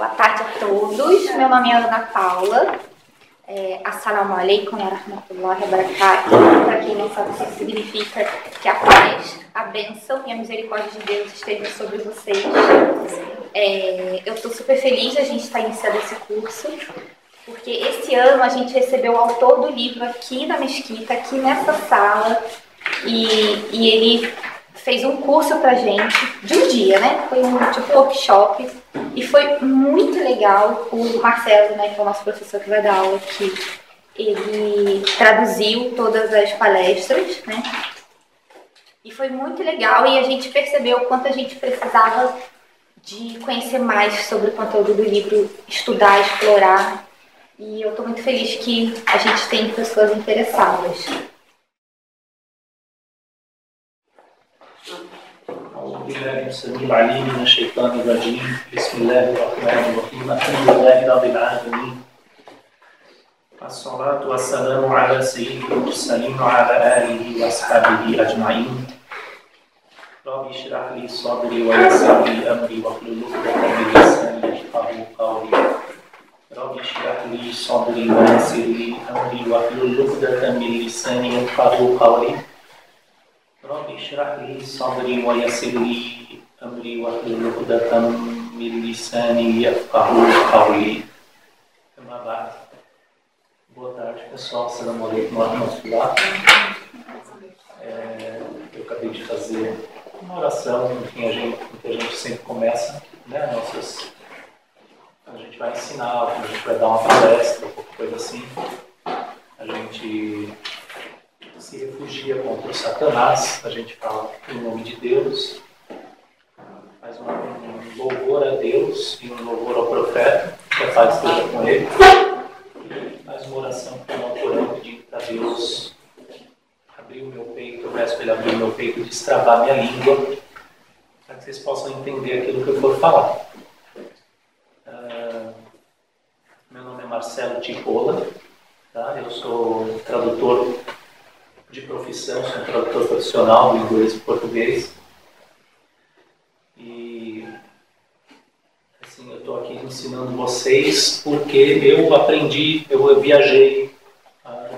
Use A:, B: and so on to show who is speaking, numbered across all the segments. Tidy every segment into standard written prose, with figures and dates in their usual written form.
A: Boa tarde a todos. Meu nome é Ana Paula. Assalamu alaikum wa rahmatullahi wa barakatuh. Para quem não sabe o que significa, que a paz, a bênção e a misericórdia de Deus estejam sobre vocês. Eu estou super feliz de a gente estar iniciando esse curso, porque esse ano a gente recebeu o autor do livro aqui na mesquita, aqui nessa sala, e ele fez um curso pra gente, de um dia, né? Foi um tipo workshop, e foi muito legal. O Marcelo, né, que é o nosso professor que vai dar aula aqui, ele traduziu todas as palestras, né? E foi muito legal, e a gente percebeu o quanto a gente precisava de conhecer mais sobre o conteúdo do livro, estudar, explorar, e eu estou muito feliz que a gente tem pessoas interessadas.
B: أعوذ بالله السميع العليم من الشيطان الرجيم بسم الله الرحمن الرحيم الحمد لله رب العالمين الصلاة والسلام على سيد المرسلين وعلى آله وأصحابه أجمعين رب اشرح لي صدري ويسر لي أمري واحلل عقدة من لساني يفقهوا قولي رب اشرح لي صدري ويسر لي أمري واحلل عقدة من لساني يفقهوا قولي رب اشرح لي صدري ويسر لي أمري واحلل عقدة من لساني يفقهوا قولي. أما بعد. Boa tarde, pessoal. Assalamu alaikum wa rahmatullah. Eu acabei de fazer uma oração, enfim, a gente sempre começa, né? A gente vai ensinar, a gente vai dar uma palestra, qualquer coisa assim. A gente se refugia contra o Satanás, a gente fala em nome de Deus, faz um louvor a Deus e um louvor ao profeta, que a paz esteja com ele, e faz uma oração com o Alcorão pedindo para Deus abrir o meu peito, eu peço para ele abrir o meu peito e destravar minha língua, para que vocês possam entender aquilo que eu for falar. Meu nome é Marcelo Tipola, tá? Eu sou tradutor de profissão, sou um tradutor profissional do inglês e português. E assim, eu estou aqui ensinando vocês porque eu viajei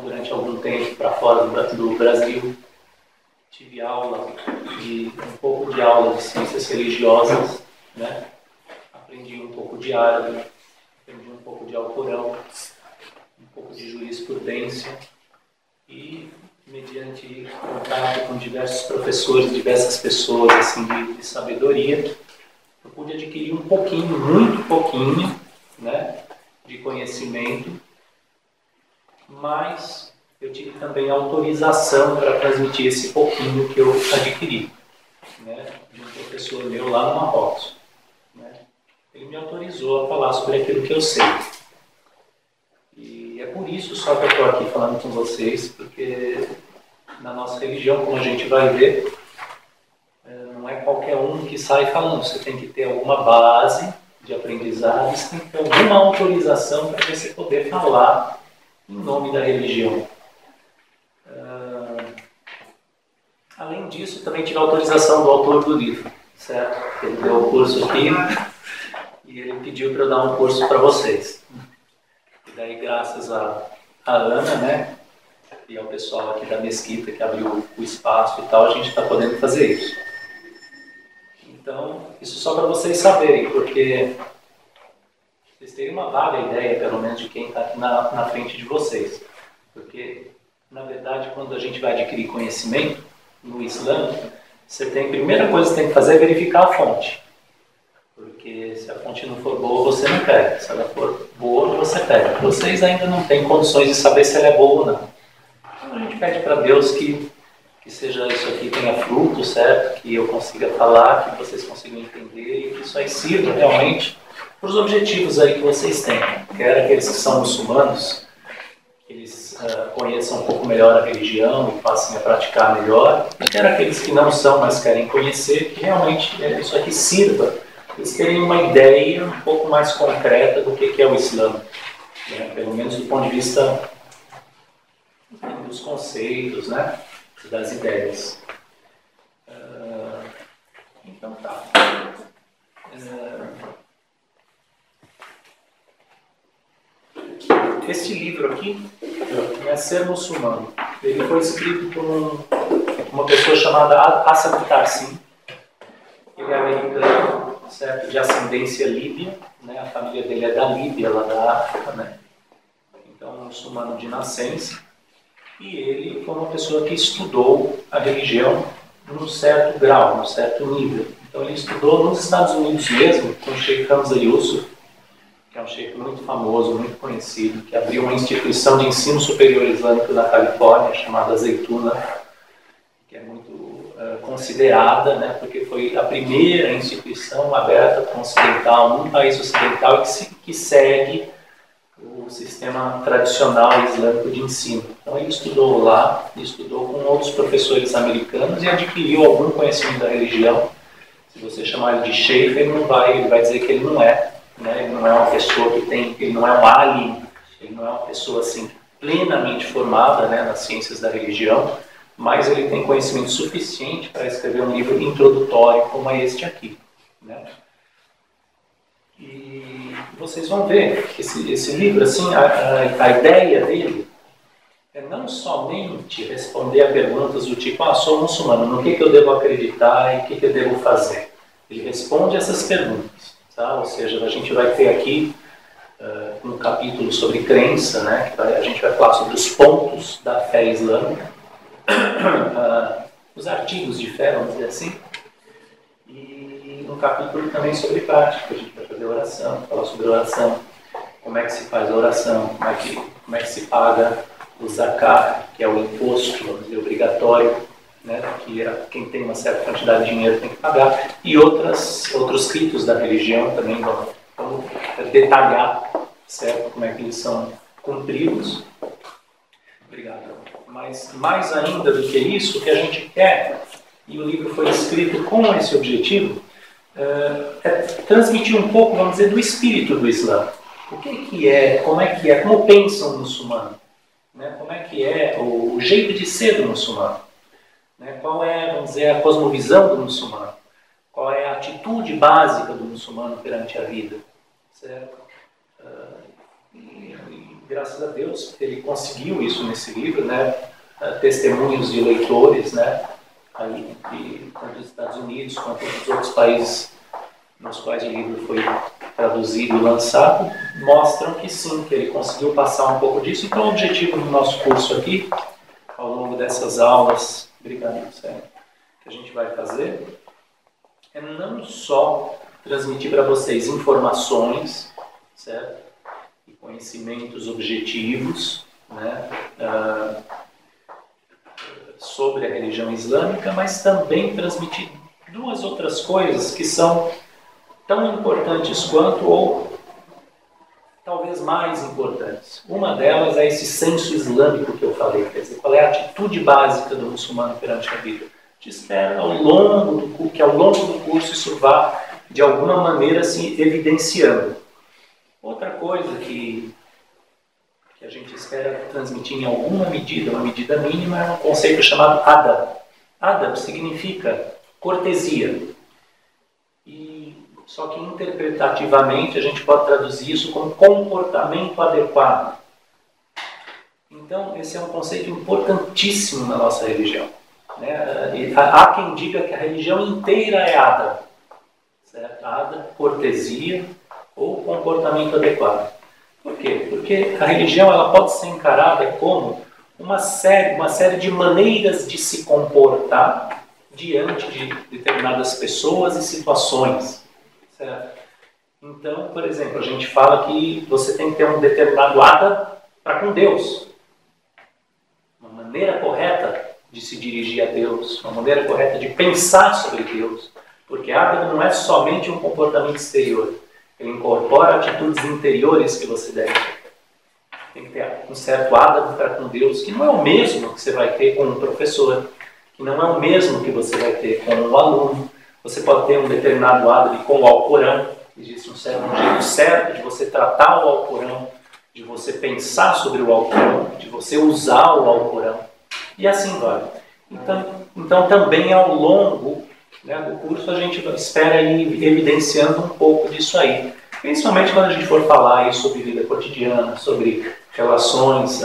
B: durante algum tempo para fora do Brasil. Tive aula, um pouco de aula de ciências religiosas, né? Aprendi um pouco de árabe, aprendi um pouco de Alcorão, um pouco de jurisprudência e mediante contato com diversos professores, diversas pessoas assim, de sabedoria, eu pude adquirir um pouquinho, muito pouquinho, né, de conhecimento, mas eu tive também autorização para transmitir esse pouquinho que eu adquiri, né, de um professor meu lá no Marrocos. Né. Ele me autorizou a falar sobre aquilo que eu sei. E é por isso só que eu estou aqui falando com vocês, porque na nossa religião, como a gente vai ver, não é qualquer um que sai falando. Você tem que ter alguma base de aprendizado, você tem que ter alguma autorização para você poder falar em nome da religião. Além disso, também tive a autorização do autor do livro, certo? Ele deu o curso aqui e ele pediu para eu dar um curso para vocês. E daí, graças a Ana, né, e ao pessoal aqui da mesquita que abriu o espaço e tal, a gente está podendo fazer isso. Então, isso só para vocês saberem, porque vocês terem uma vaga ideia, pelo menos, de quem está aqui na frente de vocês. Porque, na verdade, quando a gente vai adquirir conhecimento no Islã, a primeira coisa que você tem que fazer é verificar a fonte. Porque se a fonte não for boa, você não pega. Se ela for boa, você pega. Vocês ainda não têm condições de saber se ela é boa ou não. Então a gente pede para Deus que seja isso aqui tenha fruto, certo? Que eu consiga falar, que vocês consigam entender e que isso aí sirva realmente para os objetivos aí que vocês têm. Quer aqueles que são muçulmanos, que eles conheçam um pouco melhor a religião e passem a praticar melhor. E quer aqueles que não são, mas querem conhecer, que realmente isso aqui sirva eles terem uma ideia um pouco mais concreta do que é o Islã, né? Pelo menos do ponto de vista dos conceitos, né? Das ideias. Então tá. Esse livro aqui, é Ser Muçulmano, ele foi escrito por uma pessoa chamada Hassan Tarsim. Ele é americano, certo? De ascendência líbia, né? A família dele é da Líbia, lá da África, né? Então, um muçulmano de nascença. E ele foi uma pessoa que estudou a religião num certo grau, num certo nível. Então, ele estudou nos Estados Unidos mesmo, com o Sheikh Hamza Yusuf, que é um sheikh muito famoso, muito conhecido, que abriu uma instituição de ensino superior islâmico na Califórnia, chamada Azeituna, que é muito considerada, né, porque foi a primeira instituição aberta ocidental, num país ocidental, que segue o sistema tradicional islâmico de ensino. Então ele estudou lá, estudou com outros professores americanos e adquiriu algum conhecimento da religião. Se você chamar ele de sheikh, ele vai dizer que ele não é, né? Ele não é uma pessoa ele não é um alien, ele não é uma pessoa assim plenamente formada, né, nas ciências da religião, mas ele tem conhecimento suficiente para escrever um livro introdutório como é este aqui, né? E vocês vão ver que esse livro, assim, a ideia dele é não somente responder a perguntas do tipo, sou muçulmano, no que eu devo acreditar e o que eu devo fazer. Ele responde essas perguntas, tá? Ou seja, a gente vai ter aqui um capítulo sobre crença, né? A gente vai falar sobre os pontos da fé islâmica, os artigos de fé, vamos dizer assim, e um capítulo também sobre prática. A gente vai fazer oração, falar sobre oração, como é que se faz a oração, como é que se paga o zakat, que é o imposto, vamos dizer, obrigatório, né, que quem tem uma certa quantidade de dinheiro tem que pagar, e outros ritos da religião também vamos detalhar, certo, como é que eles são cumpridos. Obrigado. Mas mais ainda do que isso, o que a gente quer, e o livro foi escrito com esse objetivo, é transmitir um pouco, vamos dizer, do espírito do Islã. O que é, como pensa um muçulmano, né? Como é que é o jeito de ser do muçulmano, né? Qual é, vamos dizer, a cosmovisão do muçulmano, qual é a atitude básica do muçulmano perante a vida, certo? Graças a Deus, ele conseguiu isso nesse livro, né? Testemunhos de leitores, né? Aí, tanto dos Estados Unidos quanto dos outros países nos quais o livro foi traduzido e lançado, mostram que sim, que ele conseguiu passar um pouco disso. Então, o objetivo do nosso curso aqui, ao longo dessas aulas, obrigado, Sérgio, que a gente vai fazer, é não só transmitir para vocês informações, certo? Conhecimentos objetivos, né, sobre a religião islâmica, mas também transmitir duas outras coisas que são tão importantes quanto, ou talvez mais importantes. Uma delas é esse senso islâmico que eu falei, quer dizer, qual é a atitude básica do muçulmano perante a vida. Te espera ao longo do curso isso vá, de alguma maneira, se evidenciando. Outra coisa que a gente espera transmitir em alguma medida, uma medida mínima, é um conceito chamado adab. Adab significa cortesia. Só que interpretativamente a gente pode traduzir isso como comportamento adequado. Então, esse é um conceito importantíssimo na nossa religião, né? Há quem diga que a religião inteira é adab, certo? Adab, cortesia ou comportamento adequado. Por quê? Porque a religião ela pode ser encarada como uma série de maneiras de se comportar diante de determinadas pessoas e situações, certo? Então, por exemplo, a gente fala que você tem que ter um determinado adab para com Deus, uma maneira correta de se dirigir a Deus, uma maneira correta de pensar sobre Deus, porque adab não é somente um comportamento exterior. Ele incorpora atitudes interiores que você deve ter. Tem que ter um certo adab para com Deus, que não é o mesmo que você vai ter com um professor, que não é o mesmo que você vai ter com um aluno. Você pode ter um determinado adab com o Alcorão. Existe um jeito certo de você tratar o Alcorão, de você pensar sobre o Alcorão, de você usar o Alcorão. E assim vai. Então também ao longo, né, do curso a gente espera ir evidenciando um pouco disso aí. Principalmente quando a gente for falar aí sobre vida cotidiana, sobre relações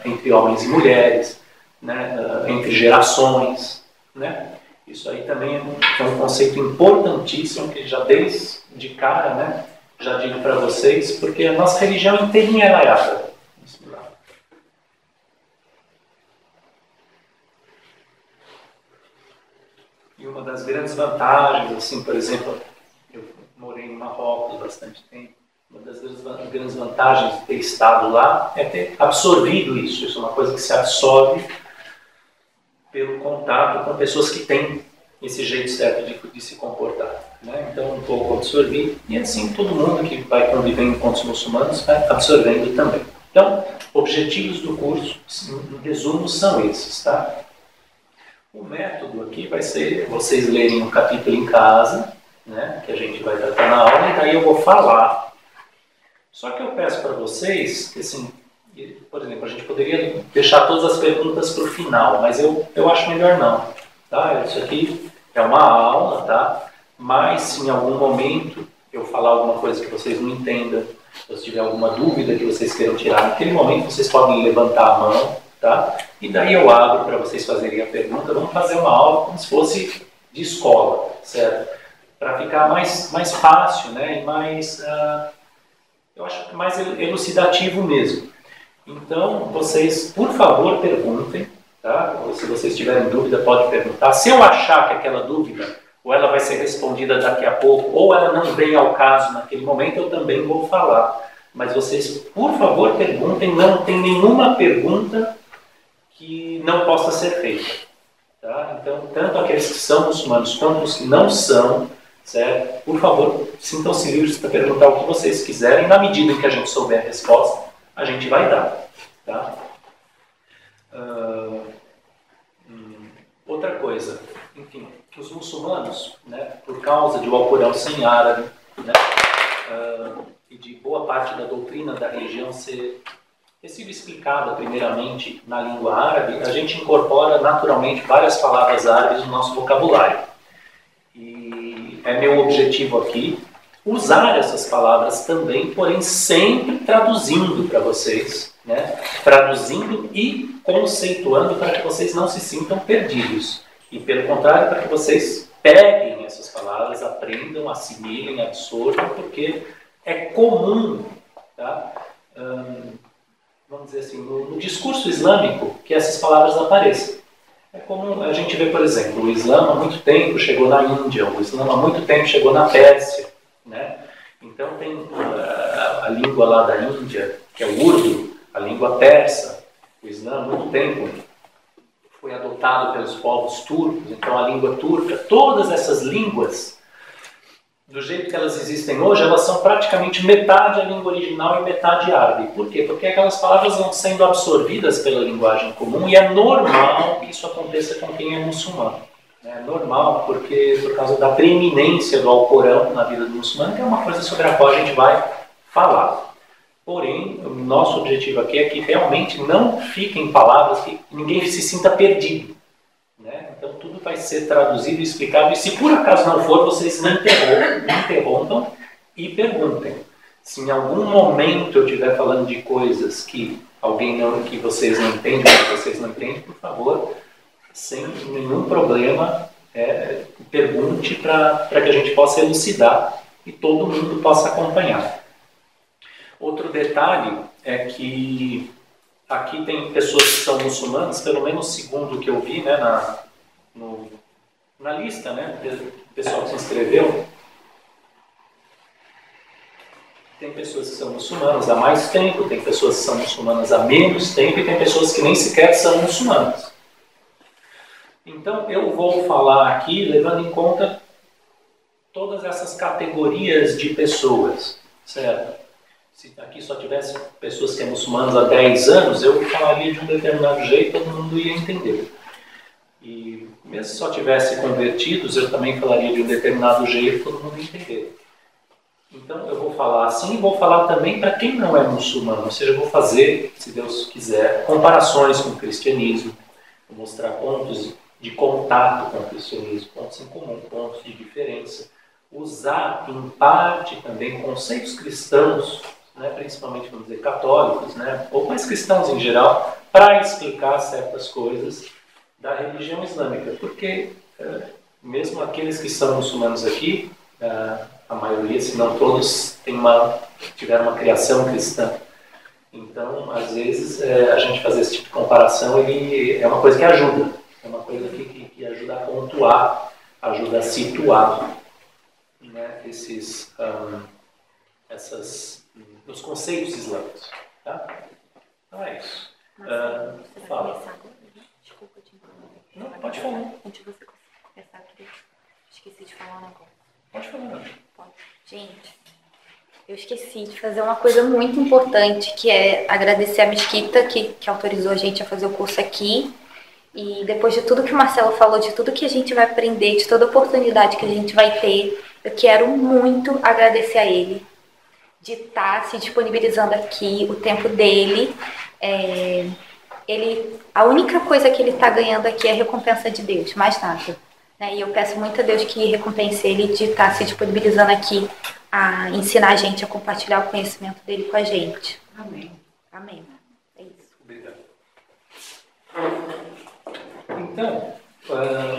B: entre homens e mulheres, né, entre gerações, né? Isso aí também é um conceito importantíssimo que já desde cara, né, já digo para vocês, porque a nossa religião inteirinha ela é árabe. E uma das grandes vantagens, assim, por exemplo, eu morei em Marrocos bastante tempo, uma das grandes vantagens de ter estado lá é ter absorvido isso. Isso é uma coisa que se absorve pelo contato com pessoas que têm esse jeito certo de se comportar, né? Então, um pouco absorvi, e assim todo mundo que vai convivendo com os muçulmanos vai absorvendo também. Então, objetivos do curso, no resumo, são esses, tá? O método aqui vai ser vocês lerem um capítulo em casa, né, que a gente vai tratar na aula, e daí eu vou falar. Só que eu peço para vocês que, assim, por exemplo, a gente poderia deixar todas as perguntas para o final, mas eu acho melhor não. Tá? Isso aqui é uma aula, tá? Mas se em algum momento eu falar alguma coisa que vocês não entendam, ou se tiver alguma dúvida que vocês queiram tirar, naquele momento vocês podem levantar a mão, tá? E daí eu abro para vocês fazerem a pergunta. Vamos fazer uma aula como se fosse de escola, certo? Para ficar mais fácil, né? E mais, eu acho que mais elucidativo mesmo. Então, vocês, por favor, perguntem, tá? Ou se vocês tiverem dúvida, pode perguntar. Se eu achar que aquela dúvida, ou ela vai ser respondida daqui a pouco, ou ela não vem ao caso naquele momento, eu também vou falar. Mas vocês, por favor, perguntem. Não tem nenhuma pergunta que não possa ser feita. Tá? Então, tanto aqueles que são muçulmanos quanto os que não são, certo? Por favor, sintam-se livres para perguntar o que vocês quiserem. Na medida em que a gente souber a resposta, a gente vai dar. Tá? Outra coisa, enfim, os muçulmanos, né, por causa de o Alcorão ser em árabe, né, e de boa parte da doutrina da religião ter sido explicada primeiramente na língua árabe, a gente incorpora naturalmente várias palavras árabes no nosso vocabulário. E é meu objetivo aqui usar essas palavras também, porém sempre traduzindo para vocês, né? Traduzindo e conceituando para que vocês não se sintam perdidos. E pelo contrário, para que vocês peguem essas palavras, aprendam, assimilem, absorvam, porque é comum, tá? Vamos dizer assim, no discurso islâmico, que essas palavras apareçam. É comum a gente ver, por exemplo, o Islã há muito tempo chegou na Índia, o Islã há muito tempo chegou na Pérsia, né? Então tem a língua lá da Índia, que é o Urdu, a língua persa. O Islã há muito tempo foi adotado pelos povos turcos, então a língua turca. Todas essas línguas, do jeito que elas existem hoje, elas são praticamente metade a língua original e metade árabe. Por quê? Porque aquelas palavras vão sendo absorvidas pela linguagem comum e é normal que isso aconteça com quem é muçulmano. É normal porque por causa da preeminência do Alcorão na vida do muçulmano, que é uma coisa sobre a qual a gente vai falar. Porém, o nosso objetivo aqui é que realmente não fiquem palavras que ninguém se sinta perdido. Né? Então tudo vai ser traduzido e explicado, e se por acaso não for, vocês me interrompam e perguntem. Se em algum momento eu estiver falando de coisas que que vocês não entendem, que vocês não entendem, por favor, sem nenhum problema, pergunte para que a gente possa elucidar e todo mundo possa acompanhar. Outro detalhe é que aqui tem pessoas que são muçulmanas, pelo menos segundo o que eu vi, né, na lista, né, do pessoal que se inscreveu. Tem pessoas que são muçulmanas há mais tempo, tem pessoas que são muçulmanas há menos tempo e tem pessoas que nem sequer são muçulmanas. Então eu vou falar aqui levando em conta todas essas categorias de pessoas, certo? Se aqui só tivesse pessoas que são muçulmanas há 10 anos, eu falaria de um determinado jeito, todo mundo ia entender. E mesmo se só tivesse convertidos, eu também falaria de um determinado jeito, todo mundo ia entender. Então eu vou falar assim e vou falar também para quem não é muçulmano, ou seja, eu vou fazer, se Deus quiser, comparações com o cristianismo, vou mostrar pontos de contato com o cristianismo, pontos em comum, pontos de diferença, usar em parte também conceitos cristãos, né, principalmente, vamos dizer, católicos, né, ou mais cristãos em geral, para explicar certas coisas da religião islâmica. Porque, mesmo aqueles que são muçulmanos aqui, a maioria, se não todos, tiveram uma criação cristã. Então, às vezes, a gente fazer esse tipo de comparação é uma coisa que ajuda. É uma coisa que ajuda a pontuar, ajuda a situar, né, os conceitos islâmicos. Tá? Então é isso. Fala.
A: Desculpa te interromper.
B: Não, pode falar.
A: Antes de você começar, eu esqueci de falar um negócio.
B: Pode falar.
A: Pode. Gente, eu esqueci de fazer uma coisa muito importante, que é agradecer a Mesquita, que autorizou a gente a fazer o curso aqui. E depois de tudo que o Marcelo falou, de tudo que a gente vai aprender, de toda a oportunidade que a gente vai ter, eu quero muito agradecer a ele de estar se disponibilizando aqui, o tempo dele. A única coisa que ele está ganhando aqui é a recompensa de Deus, mais nada. Né? E eu peço muito a Deus que recompense ele de estar se disponibilizando aqui a ensinar a gente a compartilhar o conhecimento dele com a gente.
B: Amém.
A: Amém. É isso.
B: Obrigado. Então,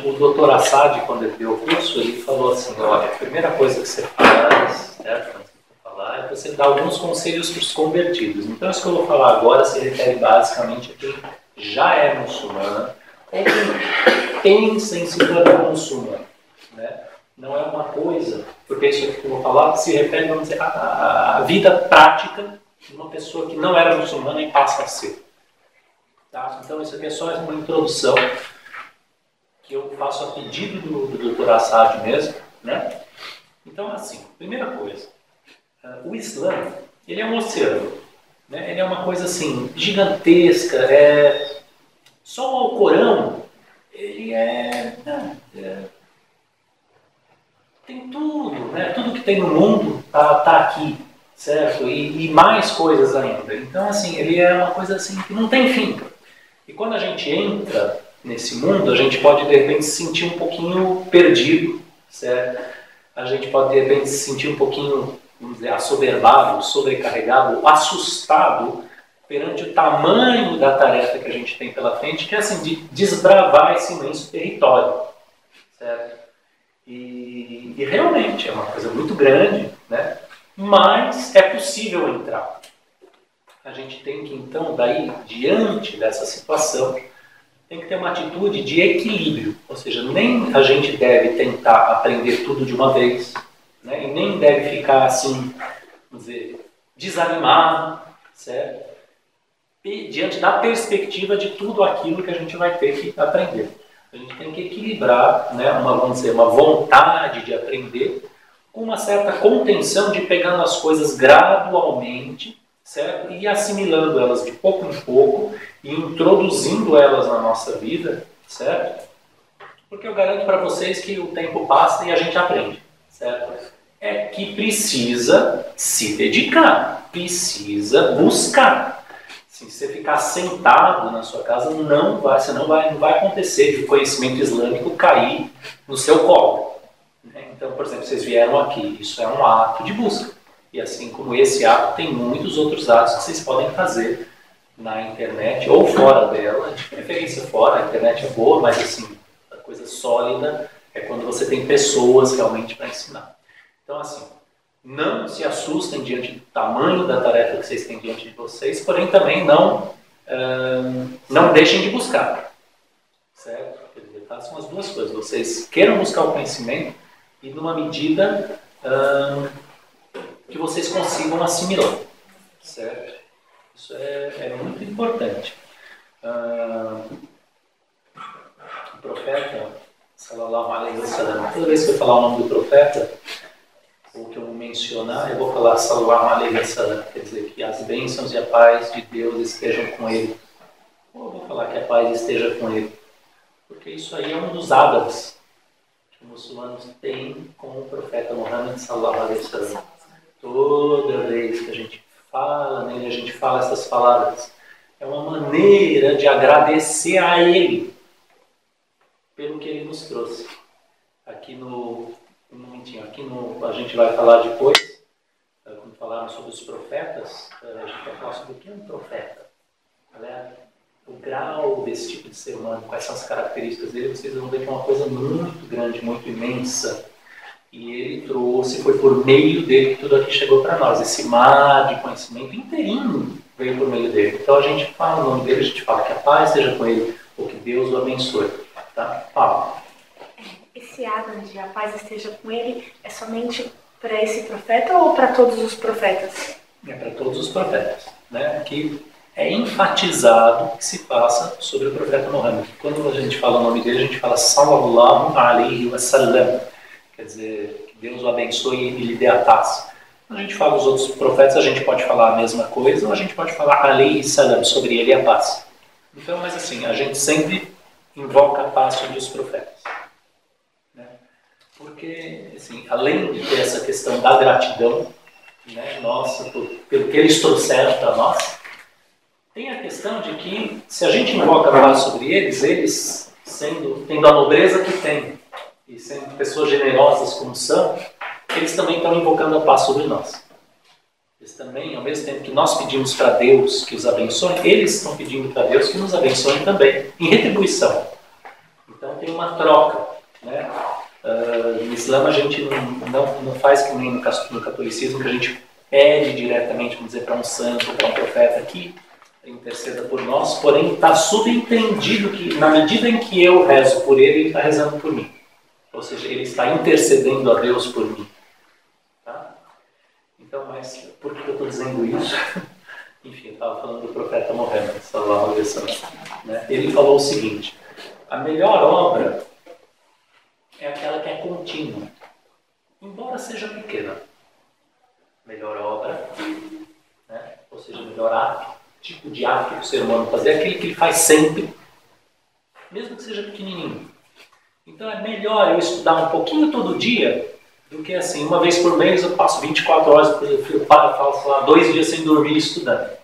B: o Dr. Assad, quando ele deu o curso, ele falou assim, olha, a primeira coisa que você faz, certo? Quando você for falar, é você dar alguns conselhos para os convertidos. Então, isso que eu vou falar agora se refere basicamente a quem já é muçulmano ou quem pensa em se tornar muçulmano. Né? Não é uma coisa, porque isso que eu vou falar se refere, vamos dizer, à vida prática de uma pessoa que não era muçulmana e passa a ser. Tá? Então, isso aqui é só uma introdução que eu faço a pedido do Dr. Assad mesmo, né? Então, assim, primeira coisa, o Islã, ele é um oceano, né? Ele é uma coisa, assim, gigantesca, só o Alcorão, ele tem tudo, né? Tudo que tem no mundo tá aqui, certo? E mais coisas ainda. Então, assim, ele é uma coisa, assim, que não tem fim. E quando a gente entra nesse mundo, a gente pode, de repente, se sentir um pouquinho perdido, certo? A gente pode, de repente, se sentir um pouquinho, vamos dizer, assoberbado, sobrecarregado, assustado perante o tamanho da tarefa que a gente tem pela frente, que é, assim, de desbravar esse imenso território, certo? E realmente é uma coisa muito grande, né? Mas é possível entrar. A gente tem que, então, daí, diante dessa situação, tem que ter uma atitude de equilíbrio, ou seja, nem a gente deve tentar aprender tudo de uma vez, né? E nem deve ficar assim, vamos dizer, desanimado, certo? E diante da perspectiva de tudo aquilo que a gente vai ter que aprender. A gente tem que equilibrar, né, vamos dizer, uma vontade de aprender com uma certa contenção de pegando as coisas gradualmente, certo? E assimilando elas de pouco em pouco e introduzindo elas na nossa vida, certo? Porque eu garanto para vocês que o tempo passa e a gente aprende, certo? É que precisa se dedicar, precisa buscar. Se você ficar sentado na sua casa, não vai acontecer de o conhecimento islâmico cair no seu colo. Então, por exemplo, vocês vieram aqui, isso é um ato de busca. E assim como esse ato, tem muitos outros atos que vocês podem fazer na internet ou fora dela, de preferência fora. A internet é boa, mas assim, a coisa sólida é quando você tem pessoas realmente para ensinar. Então, assim, não se assustem diante do tamanho da tarefa que vocês têm diante de vocês, porém também não deixem de buscar. Certo? Quer dizer, façam as duas coisas. Vocês queiram buscar o conhecimento e numa medida que vocês consigam assimilar. Certo? Isso é muito importante. O profeta, sallallahu alaihi wasallam, toda vez que eu falar o nome do profeta, ou que eu mencionar, eu vou falar sallallahu alaihi wasallam, quer dizer, que as bênçãos e a paz de Deus estejam com ele. Ou eu vou falar que a paz esteja com ele. Porque isso aí é um dos adabs que os muçulmanos têm com o profeta Muhammad sallallahu alaihi wasallam. Toda vez que a gente fala nele, a gente fala essas palavras. É uma maneira de agradecer a ele pelo que ele nos trouxe. Aqui a gente vai falar depois, quando falar falarmos sobre os profetas, a gente vai falar sobre o que é um profeta. Galera, o grau desse tipo de ser humano, quais são as características dele, vocês vão ver que é uma coisa muito grande, muito imensa. E ele trouxe, foi por meio dele que tudo aqui chegou para nós. Esse mar de conhecimento inteirinho veio por meio dele. Então a gente fala o nome dele, a gente fala que a paz esteja com ele, ou que Deus o abençoe. Tá? Fala.
C: Esse Adam de a paz esteja com ele é somente para esse profeta ou para todos os profetas?
B: É para todos os profetas. Né? Que é enfatizado que se passa sobre o profeta Muhammad. Quando a gente fala o nome dele, a gente fala Sallallahu Alaihi Wasallam. Quer dizer, que Deus o abençoe e lhe dê a paz. Quando a gente fala dos outros profetas, a gente pode falar a mesma coisa, ou a gente pode falar Alaihi Salam, sobre ele e a paz. Então, mas assim, a gente sempre invoca a paz sobre os profetas. Né? Porque, assim, além de ter essa questão da gratidão, né, nossa, pelo que eles trouxeram para nós, tem a questão de que, se a gente invoca a paz sobre eles, eles, tendo a nobreza que têm, e sendo pessoas generosas como são, eles também estão invocando a paz sobre nós. Eles também, ao mesmo tempo que nós pedimos para Deus que os abençoe, eles estão pedindo para Deus que nos abençoe também, em retribuição. Então tem uma troca. Né? No Islã a gente não faz que nem no catolicismo, que a gente pede diretamente, vamos dizer, para um santo ou para um profeta que interceda por nós, porém está subentendido que na medida em que eu rezo por ele, ele está rezando por mim. Ou seja, ele está intercedendo a Deus por mim. Tá? Então, mas por que eu estou dizendo isso? Enfim, eu estava falando do profeta Muhammad, sallallahu alaihi wasallam, né? Ele falou o seguinte: a melhor obra é aquela que é contínua, embora seja pequena. Melhor obra, né? Ou seja, melhor ato, tipo de ato que o ser humano fazer, é aquele que ele faz sempre, mesmo que seja pequenininho. Então é melhor eu estudar um pouquinho todo dia do que assim, uma vez por mês eu passo 24 horas, eu faço lá 2 dias sem dormir estudando.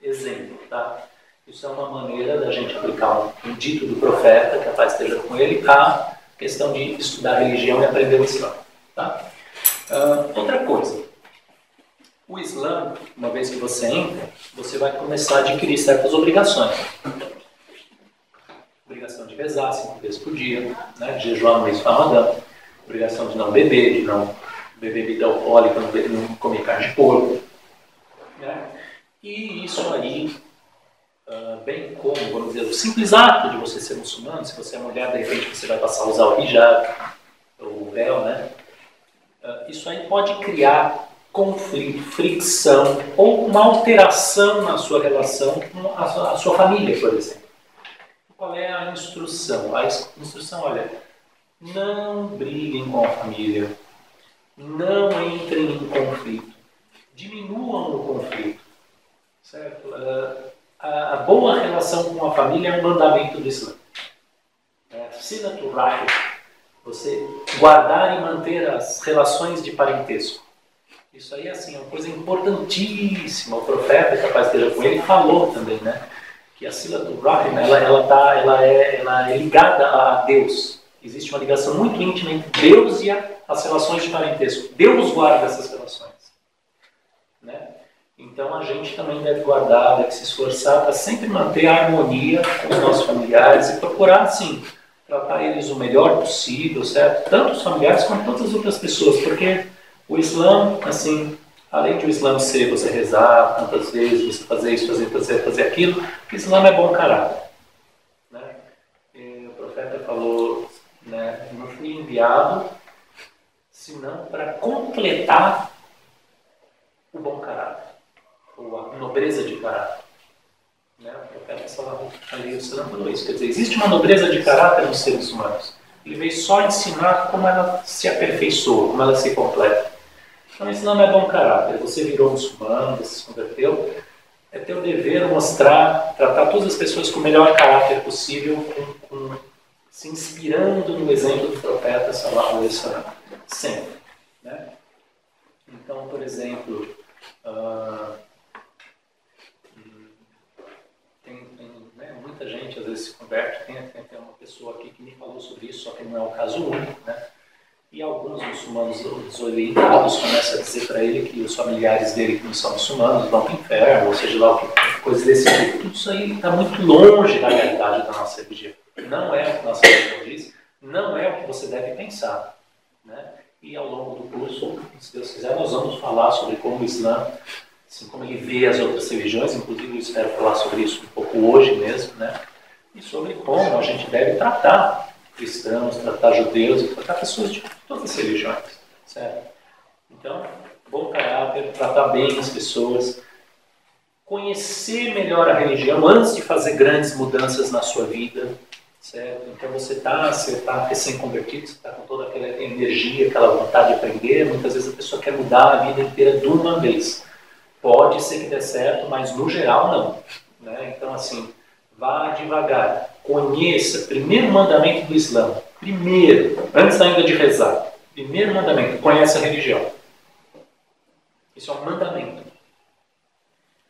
B: Exemplo, tá? Isso é uma maneira da gente aplicar um dito do profeta, que a paz esteja com ele, a questão de estudar religião e aprender o Islã. Tá? Outra coisa, o Islã, uma vez que você entra, você vai começar a adquirir certas obrigações. Obrigação de rezar 5 vezes por dia, né? De jejuar no mês do Ramadã, obrigação de não beber, de não beber bebida alcoólica, não comer carne de porco. Né? E isso aí, bem como, vamos dizer, o simples ato de você ser muçulmano, se você é mulher, de repente você vai passar a usar o hijab, o véu, né? Isso aí pode criar conflito, fricção ou uma alteração na sua relação com a sua família, por exemplo. Qual é a instrução? A instrução, olha, não briguem com a família, não entrem em conflito, diminuam o conflito, certo? A boa relação com a família é um mandamento do Islã. Silatul Rahim, você guardar e manter as relações de parentesco. Isso aí assim, é uma coisa importantíssima. O profeta, que a paz esteja com ele, falou também, né? Que a Silatul Rahim, ela é ligada a Deus. Existe uma ligação muito íntima entre Deus e as relações de parentesco. Deus guarda essas relações. Né? Então a gente também deve guardar, deve se esforçar para sempre manter a harmonia com os nossos familiares e procurar, assim, tratar eles o melhor possível, certo? Tanto os familiares quanto todas as outras pessoas, porque o Islã, assim, além de o Islã ser você rezar tantas vezes, você fazer isso, fazer aquilo, o Islã é bom caráter. Né? O profeta falou, né, não fui enviado senão para completar o bom caráter, ou a nobreza de caráter. Né? O profeta sallallahu alaihi wasallam falou isso. Quer dizer, existe uma nobreza de caráter nos seres humanos. Ele veio só ensinar como ela se aperfeiçoa, como ela se completa. Então, isso não é bom caráter. Você virou muçulmano, você se converteu, é teu dever mostrar, tratar todas as pessoas com o melhor caráter possível, se inspirando no exemplo do profeta sallallahu alaihi wasallam. Sempre. Né? Então, por exemplo, né, muita gente às vezes se converte. Tem uma pessoa aqui que me falou sobre isso, só que não é um caso único, né? E alguns muçulmanos muçulmanos desorientados começam a dizer para ele que os familiares dele que não são muçulmanos vão para o inferno, ou seja lá, coisas desse tipo. Tudo isso aí está muito longe da realidade da nossa religião. Não é o que nossa religião diz, não é o que você deve pensar. Né? E ao longo do curso, se Deus quiser, nós vamos falar sobre como o Islã, assim como ele vê as outras religiões, inclusive eu espero falar sobre isso um pouco hoje mesmo, né? E sobre como a gente deve tratar cristãos, tratar judeus e tratar pessoas de todas as religiões, certo? Então, bom caráter, tratar bem as pessoas, conhecer melhor a religião antes de fazer grandes mudanças na sua vida, certo? Então você tá recém-convertido, você está com toda aquela energia, aquela vontade de aprender, muitas vezes a pessoa quer mudar a vida inteira de uma vez. Pode ser que dê certo, mas no geral não. Né? Então assim, vá devagar, conheça, primeiro mandamento do Islã, primeiro, antes ainda de rezar, primeiro mandamento, conhece a religião. Isso é um mandamento.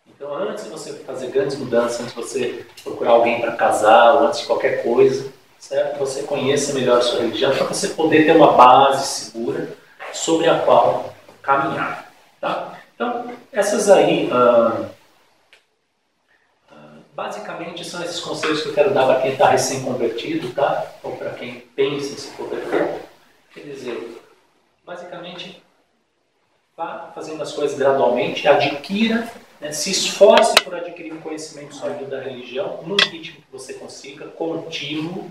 B: Então, antes de você fazer grandes mudanças, antes de você procurar alguém para casar, ou antes de qualquer coisa, certo? Você conheça melhor a sua religião, para você poder ter uma base segura sobre a qual caminhar. Tá? Então, essas aí, basicamente, são esses conselhos que eu quero dar para quem está recém-convertido, tá? Ou para quem pensa em se converter. Quer dizer, basicamente, vá fazendo as coisas gradualmente, adquira, né, se esforce por adquirir um conhecimento sólido da religião, num ritmo que você consiga, contínuo,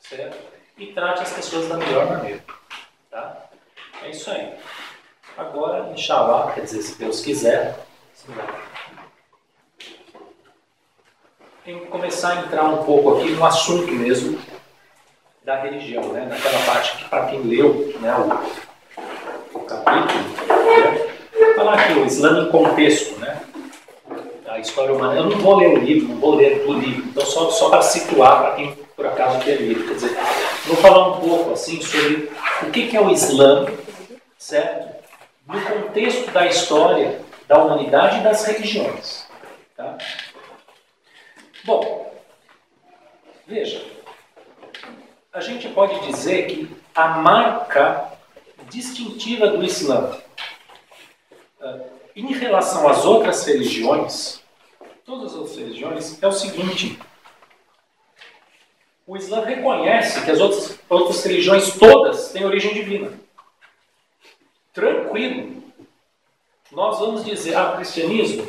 B: certo? E trate as pessoas da melhor maneira. Tá? É isso aí. Agora, inshallah, quer dizer, se Deus quiser, tem que começar a entrar um pouco aqui no assunto mesmo da religião, né? Naquela parte que, para quem leu, né, o capítulo, né? Falar aqui o Islã em contexto, né? A história humana. Eu não vou ler o livro, não vou ler do livro, então só para situar para quem por acaso quer ler. Quer dizer, vou falar um pouco assim sobre o que é o Islã, certo? No contexto da história da humanidade e das religiões. Tá? Bom, veja, a gente pode dizer que a marca distintiva do Islã em relação às outras religiões, todas as outras religiões, é o seguinte: o Islã reconhece que as outras religiões todas têm origem divina. Tranquilo. Nós vamos dizer, cristianismo,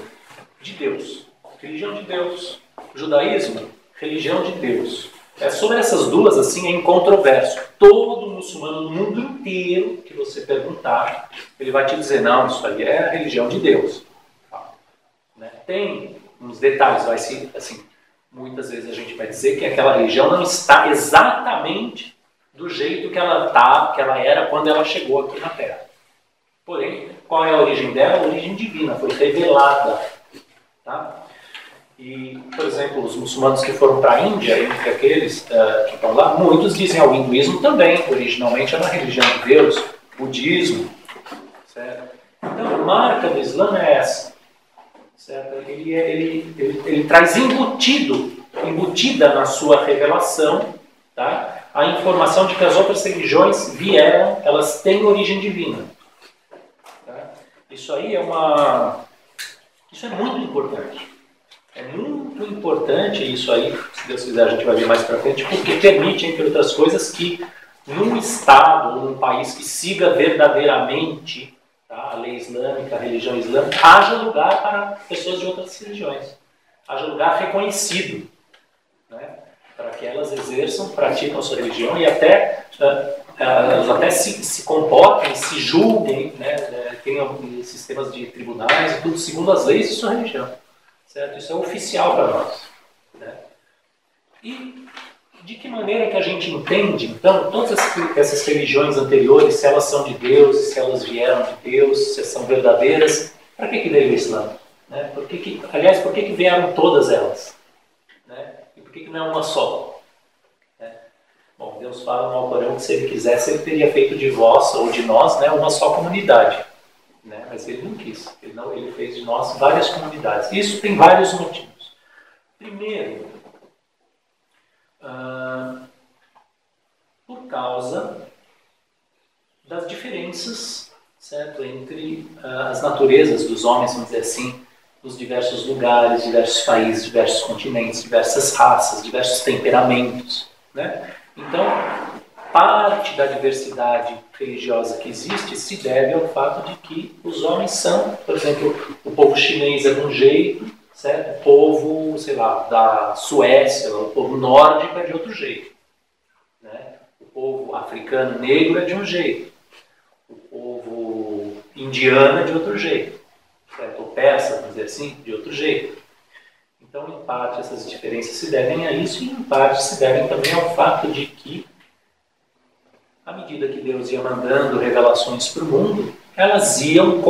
B: de Deus. Religião de Deus. Judaísmo, religião de Deus. Sobre essas duas, assim, é incontroverso. Todo muçulmano no mundo inteiro que você perguntar, ele vai te dizer, não, isso aí é a religião de Deus. Né? Tem uns detalhes, vai ser assim, muitas vezes a gente vai dizer que aquela religião não está exatamente do jeito que ela era quando ela chegou aqui na Terra. Porém, qual é a origem dela? A origem divina, foi revelada. Tá? E, por exemplo, os muçulmanos que foram para a Índia, entre aqueles que estão lá, muitos dizem ao hinduísmo também, originalmente era uma religião de Deus, budismo, certo? Então, a marca do Islã é essa, certo? Ele traz embutida na sua revelação, tá? A informação de que as outras religiões vieram, elas têm origem divina. Tá? Isso aí isso é muito importante. É muito importante isso aí, se Deus quiser a gente vai ver mais para frente, porque permite, entre outras coisas, que num estado ou num país que siga verdadeiramente, tá, a lei islâmica, a religião islâmica, haja lugar para pessoas de outras religiões. Haja lugar reconhecido, né, para que elas exerçam, praticam a sua religião e até elas até se comportem, se julguem, né, tenham sistemas de tribunais e tudo segundo as leis de sua religião. Certo? Isso é oficial para nós. Né? E de que maneira que a gente entende, então, todas essas religiões anteriores, se elas são de Deus, se elas vieram de Deus, se são verdadeiras, para que veio o Islã? Né? Aliás, por que vieram todas elas? Né? E por que não é uma só? Né? Bom, Deus fala no Alcorão que se Ele quisesse, Ele teria feito de vós ou de nós, né, uma só comunidade. Né? Mas ele não quis. Ele fez de nós várias comunidades. Isso tem vários motivos. Primeiro, por causa das diferenças, certo, entre as naturezas dos homens, vamos dizer assim, nos diversos lugares, diversos países, diversos continentes, diversas raças, diversos temperamentos, né? Então, parte da diversidade religiosa que existe se deve ao fato de que os homens são, por exemplo, o povo chinês é de um jeito, certo? O povo, sei lá, da Suécia, o povo nórdico é de outro jeito, né? O povo africano negro é de um jeito, o povo indiano é de outro jeito, certo? O persa, vamos dizer assim, de outro jeito. Então, em parte, essas diferenças se devem a isso e, em parte, se devem também ao fato de que, à medida que Deus ia mandando revelações para o mundo, elas iam,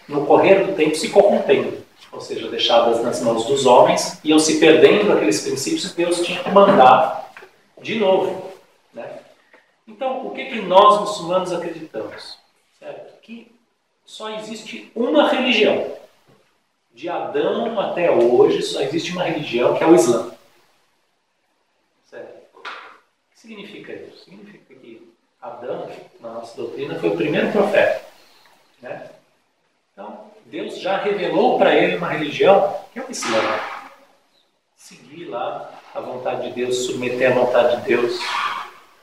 B: no correr do tempo, se corrompendo. Ou seja, deixadas nas mãos dos homens, iam se perdendo aqueles princípios que Deus tinha que mandar de novo, né? Então, o que nós, muçulmanos, acreditamos? Certo? Que só existe uma religião. De Adão até hoje, só existe uma religião, que é o Islã. Certo? O que significa isso? Significa que Adão, na nossa doutrina, foi o primeiro profeta, né? Então, Deus já revelou para ele uma religião, que é o Islã. Seguir lá a vontade de Deus, submeter à vontade de Deus,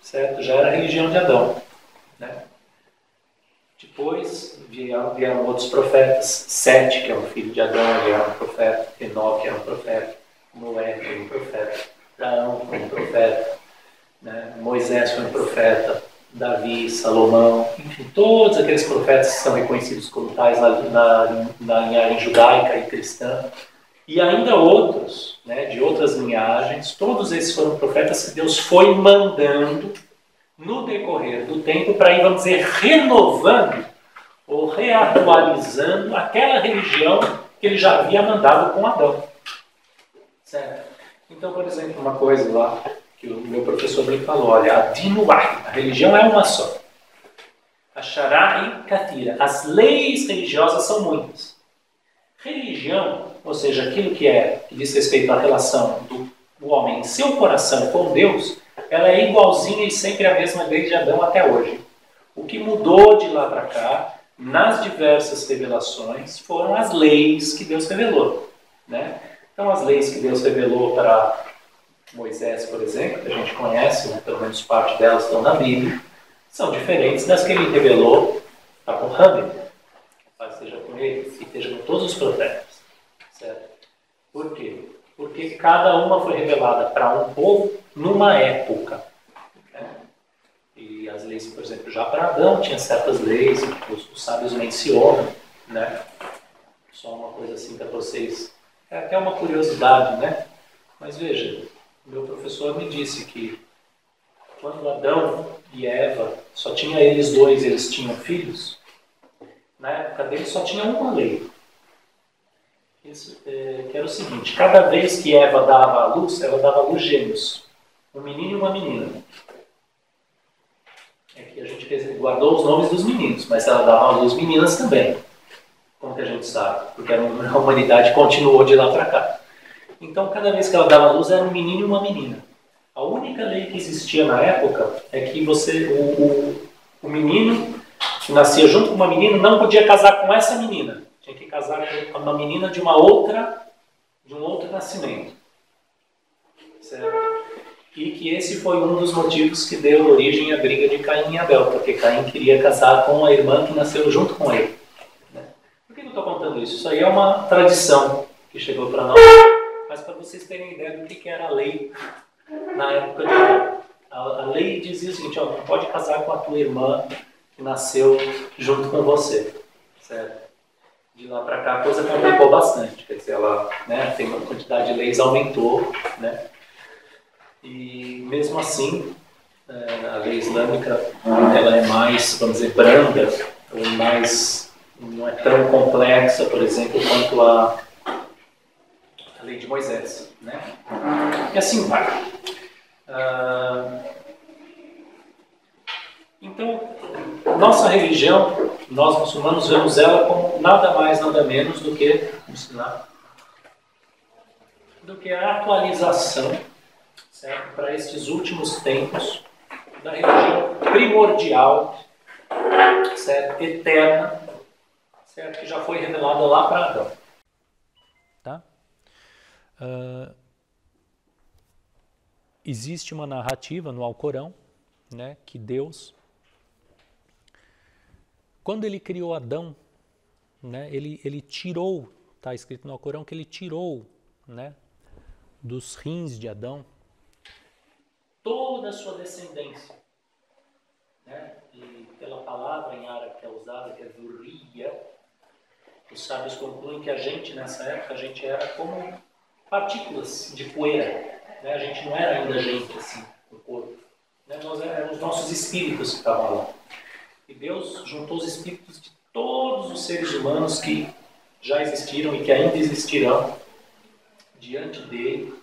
B: certo? Já era a religião de Adão, né? Depois vieram outros profetas. Sete, que é o filho de Adão, ele era um profeta. Enoque era um profeta. Noé foi um profeta. Abraão foi um profeta, né? Moisés foi um profeta. Davi, Salomão, enfim, todos aqueles profetas que são reconhecidos como tais na linhagem judaica e cristã. E ainda outros, né, de outras linhagens. Todos esses foram profetas que Deus foi mandando no decorrer do tempo para ir, vamos dizer, renovando ou reatualizando aquela religião que ele já havia mandado com Adão. Certo? Então, por exemplo, uma coisa lá que o meu professor me falou, olha, a religião é uma só. A shara'i kathira, as leis religiosas são muitas. Religião, ou seja, aquilo que diz respeito à relação do homem em seu coração com Deus, ela é igualzinha e sempre a mesma desde Adão até hoje. O que mudou de lá para cá, nas diversas revelações, foram as leis que Deus revelou, né? Então, as leis que Deus revelou para Moisés, por exemplo, que a gente conhece, né, pelo menos parte delas estão na Bíblia, são diferentes das que ele revelou para Muhammad, paz seja com ele, e esteja com todos os profetas, certo? Por quê? Porque cada uma foi revelada para um povo numa época, né? E as leis, por exemplo, já para Adão tinha certas leis, os sábios mencionam, né? Só uma coisa assim para vocês, é até uma curiosidade, né? Mas veja, meu professor me disse que quando Adão e Eva, só tinha eles dois, eles tinham filhos, na época deles só tinha uma lei. Isso, que era o seguinte, cada vez que Eva dava à luz, ela dava à luz gêmeos, um menino e uma menina. Aqui a gente guardou os nomes dos meninos, mas ela dava à luz meninas também, como que a gente sabe, porque a humanidade continuou de lá para cá. Então, cada vez que ela dava à luz, era um menino e uma menina. A única lei que existia na época é que o menino que nascia junto com uma menina não podia casar com essa menina. Tinha que casar com uma menina de um outro nascimento. Certo? E que esse foi um dos motivos que deu origem à briga de Caim e Abel, porque Caim queria casar com a irmã que nasceu junto com ele. Por que eu estou contando isso? Isso aí é uma tradição que chegou para nós, mas para vocês terem ideia do que era a lei na época de Adão. A lei dizia o seguinte, ó, não pode casar com a tua irmã que nasceu junto com você. Certo? De lá para cá a coisa complicou bastante, quer dizer, ela, né, tem uma quantidade de leis aumentou, né? E mesmo assim, a lei islâmica ela é mais, vamos dizer, branda, ou mais, não é tão complexa, por exemplo, quanto a lei de Moisés, né? E assim vai. Então, nossa religião, nós muçulmanos vemos ela como nada mais, nada menos do que a atualização, certo? Para estes últimos tempos da religião primordial certo? Eterna, certo? Que já foi revelada lá para Adão. Tá? Existe uma narrativa no Alcorão, né, que Deus, quando ele criou Adão, né, ele tirou, está escrito no Alcorão que ele tirou, né, dos rins de Adão toda a sua descendência, né? E pela palavra em árabe que é usada, que é zurriya, os sábios concluem que a gente, nessa época, a gente era como partículas de poeira, né? A gente não era ainda gente, assim, no corpo, né? Nós éramos os nossos espíritos que estavam lá. E Deus juntou os espíritos de todos os seres humanos que já existiram e que ainda existirão diante dele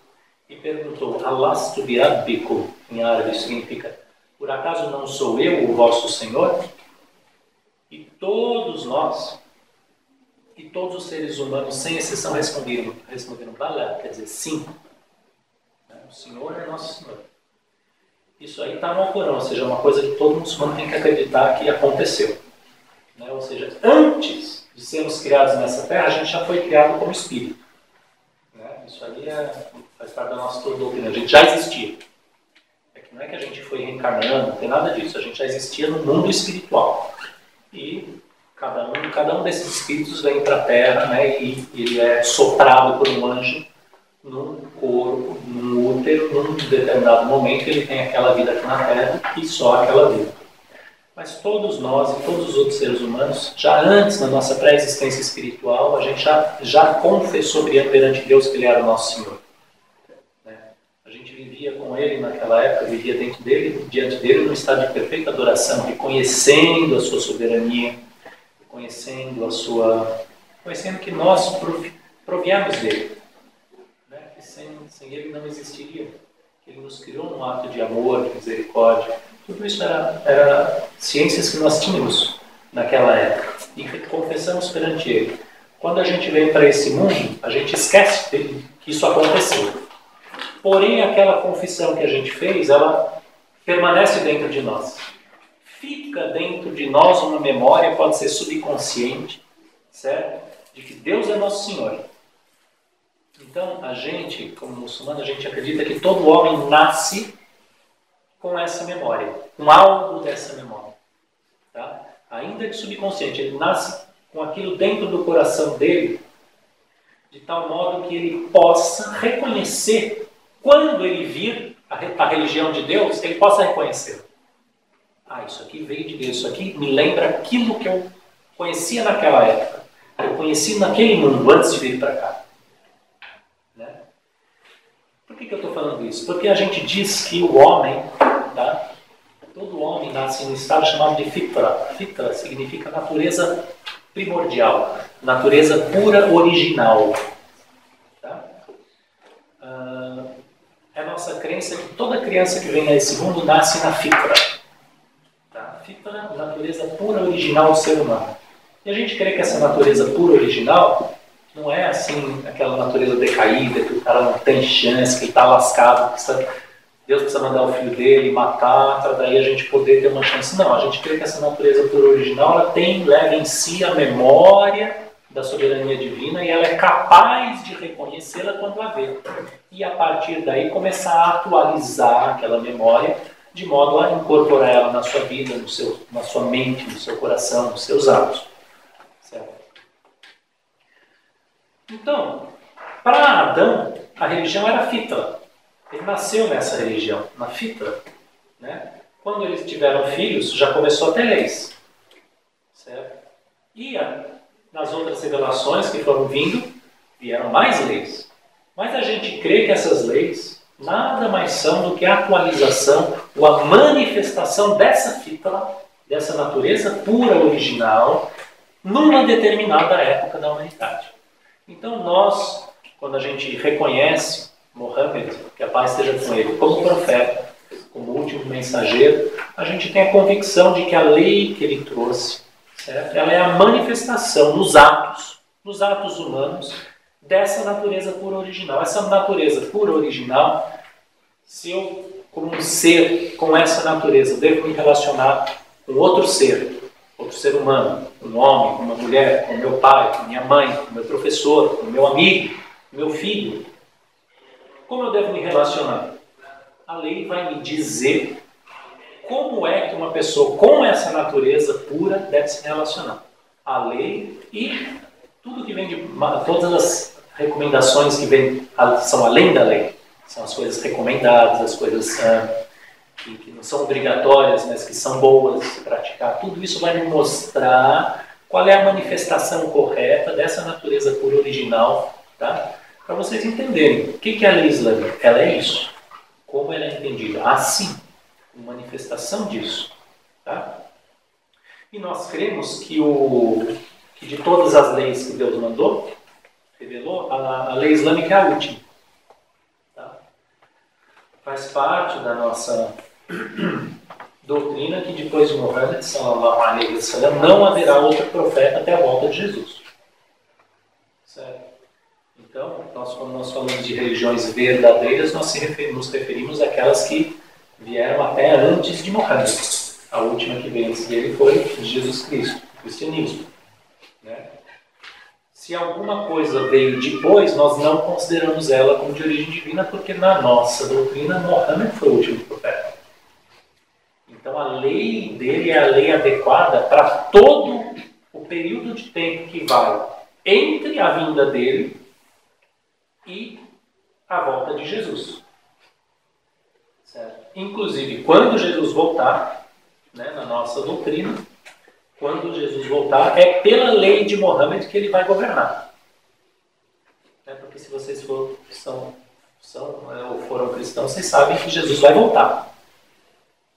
B: e perguntou: Alastu bi rabbikum, em árabe isso significa: por acaso não sou eu o vosso Senhor? E todos nós, e todos os seres humanos, sem exceção, responderam Balá, quer dizer, sim. O Senhor é nosso Senhor. Isso aí está no Alcorão, ou seja, é uma coisa que todo muçulmano tem que acreditar que aconteceu. Né? Ou seja, antes de sermos criados nessa terra, a gente já foi criado como espírito. Né? Isso aí faz parte da nossa doutrina, a gente já existia. Não é que a gente foi reencarnando, não tem nada disso. A gente já existia no mundo espiritual. E cada um desses espíritos vem para a Terra, né, e ele é soprado por um anjo num corpo, num útero, num determinado momento. Ele tem aquela vida aqui na Terra e só aquela vida. Mas todos nós e todos os outros seres humanos, já antes da nossa pré-existência espiritual, a gente já confessou perante Deus que Ele era o nosso Senhor. Vivia com ele naquela época, vivia diante dele num estado de perfeita adoração, reconhecendo a sua soberania, reconhecendo que nós proviemos dele, né? Que sem ele não existiria, que ele nos criou num ato de amor, de misericórdia. Tudo isso era ciências que nós tínhamos naquela época e que confessamos perante ele. Quando a gente vem para esse mundo, a gente esquece que isso aconteceu. Porém, aquela confissão que a gente fez, ela permanece dentro de nós. Fica dentro de nós uma memória, pode ser subconsciente, certo? De que Deus é nosso Senhor. Então, a gente, como muçulmano, a gente acredita que todo homem nasce com essa memória, com algo dessa memória. Tá? Ainda que subconsciente, ele nasce com aquilo dentro do coração dele, de tal modo que ele possa reconhecer. Quando ele vir a religião de Deus, ele possa reconhecer. Isso aqui veio de Deus, isso aqui me lembra aquilo que eu conhecia naquela época. Eu conheci naquele mundo, antes de vir para cá. Né? Por que eu estou falando isso? Porque a gente diz que o homem, tá? Todo homem nasce em um estado chamado de fitra. Fitra significa natureza primordial, natureza pura original. É a nossa crença que toda criança que vem a esse mundo nasce na fitra. Tá? Fitra, natureza pura original do ser humano. E a gente crê que essa natureza pura original não é assim, aquela natureza decaída, que o cara não tem chance, que ele está lascado, Deus precisa mandar o filho dele matar, para daí a gente poder ter uma chance. Não, a gente crê que essa natureza pura original ela leva em si a memória da soberania divina e ela é capaz de reconhecê-la quando a vê. E a partir daí começar a atualizar aquela memória de modo a incorporar ela na sua vida, na sua mente, no seu coração, nos seus atos. Certo? Então, para Adão, a religião era fitra. Ele nasceu nessa religião, na fitra. Né? Quando eles tiveram filhos, já começou a ter leis. Certo? E nas outras revelações que foram vindo, vieram mais leis. Mas a gente crê que essas leis nada mais são do que a atualização ou a manifestação dessa fitra, dessa natureza pura original, numa determinada época da humanidade. Então nós, quando a gente reconhece Mohammed, que a paz esteja com ele, como profeta, como último mensageiro, a gente tem a convicção de que a lei que ele trouxe, certo? Ela é a manifestação nos atos humanos, dessa natureza pura original. Essa natureza pura original, se eu, como um ser com essa natureza, devo me relacionar com outro ser, outro ser humano, um homem, uma mulher, com meu pai, com minha mãe, com meu professor, com meu amigo, com meu filho, como eu devo me relacionar? A lei vai me dizer como é que uma pessoa com essa natureza pura deve se relacionar. A lei e tudo que vem de... todas as recomendações que vêm, são além da lei. São as coisas recomendadas, as coisas que não são obrigatórias, mas que são boas de se praticar. Tudo isso vai me mostrar qual é a manifestação correta dessa natureza pura original, tá? Para vocês entenderem. O que é a lei islâmica? Ela é isso. Como ela é entendida? Assim, uma manifestação disso. Tá? E nós cremos que de todas as leis que Deus mandou, revelou, a lei islâmica é a última. Tá? Faz parte da nossa doutrina que depois de Muhammad, sallallahu alaihi wasallam, não haverá outro profeta até a volta de Jesus. Certo? Então, quando nós falamos de religiões verdadeiras, nós nos referimos àquelas que vieram até antes de Muhammad. A última que veio antes dele foi Jesus Cristo, o cristianismo. Né? Se alguma coisa veio depois, nós não consideramos ela como de origem divina, porque na nossa doutrina, Muhammad foi o último profeta. Então, a lei dele é a lei adequada para todo o período de tempo que vai entre a vinda dele e a volta de Jesus. Certo? Inclusive, quando Jesus voltar, né, na nossa doutrina, quando Jesus voltar, é pela lei de Muhammad que ele vai governar. Porque se vocês foram cristãos, vocês sabem que Jesus vai voltar.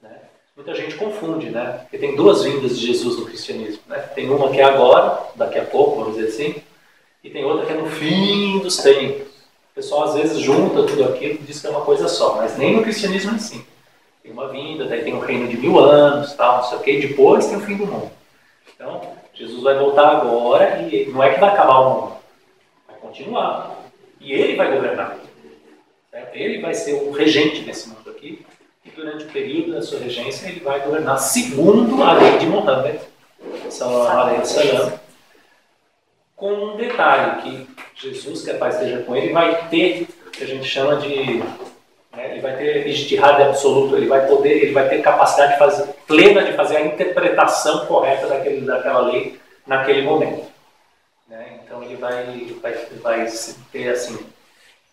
B: Né? Muita gente confunde, né? Porque tem duas vindas de Jesus no cristianismo. Né? Tem uma que é agora, daqui a pouco, vamos dizer assim, e tem outra que é no fim dos tempos. O pessoal às vezes junta tudo aquilo e diz que é uma coisa só, mas nem no cristianismo é assim. Tem uma vinda, daí tem um reino de 1000 anos, tal, não sei o quê, e depois tem o fim do mundo. Então, Jesus vai voltar agora e não é que vai acabar o mundo, vai continuar. E ele vai governar. Certo? Ele vai ser o regente desse mundo aqui, e durante o período da sua regência ele vai governar segundo a lei de Muhammad, sallallahu alaihi wasallam, com um detalhe, que Jesus, que a paz esteja com ele, vai ter, que a gente chama de... ele vai ter ijtihad absoluto, ele vai ter capacidade plena de fazer a interpretação correta daquela lei naquele momento. Né? Então ele vai ter assim,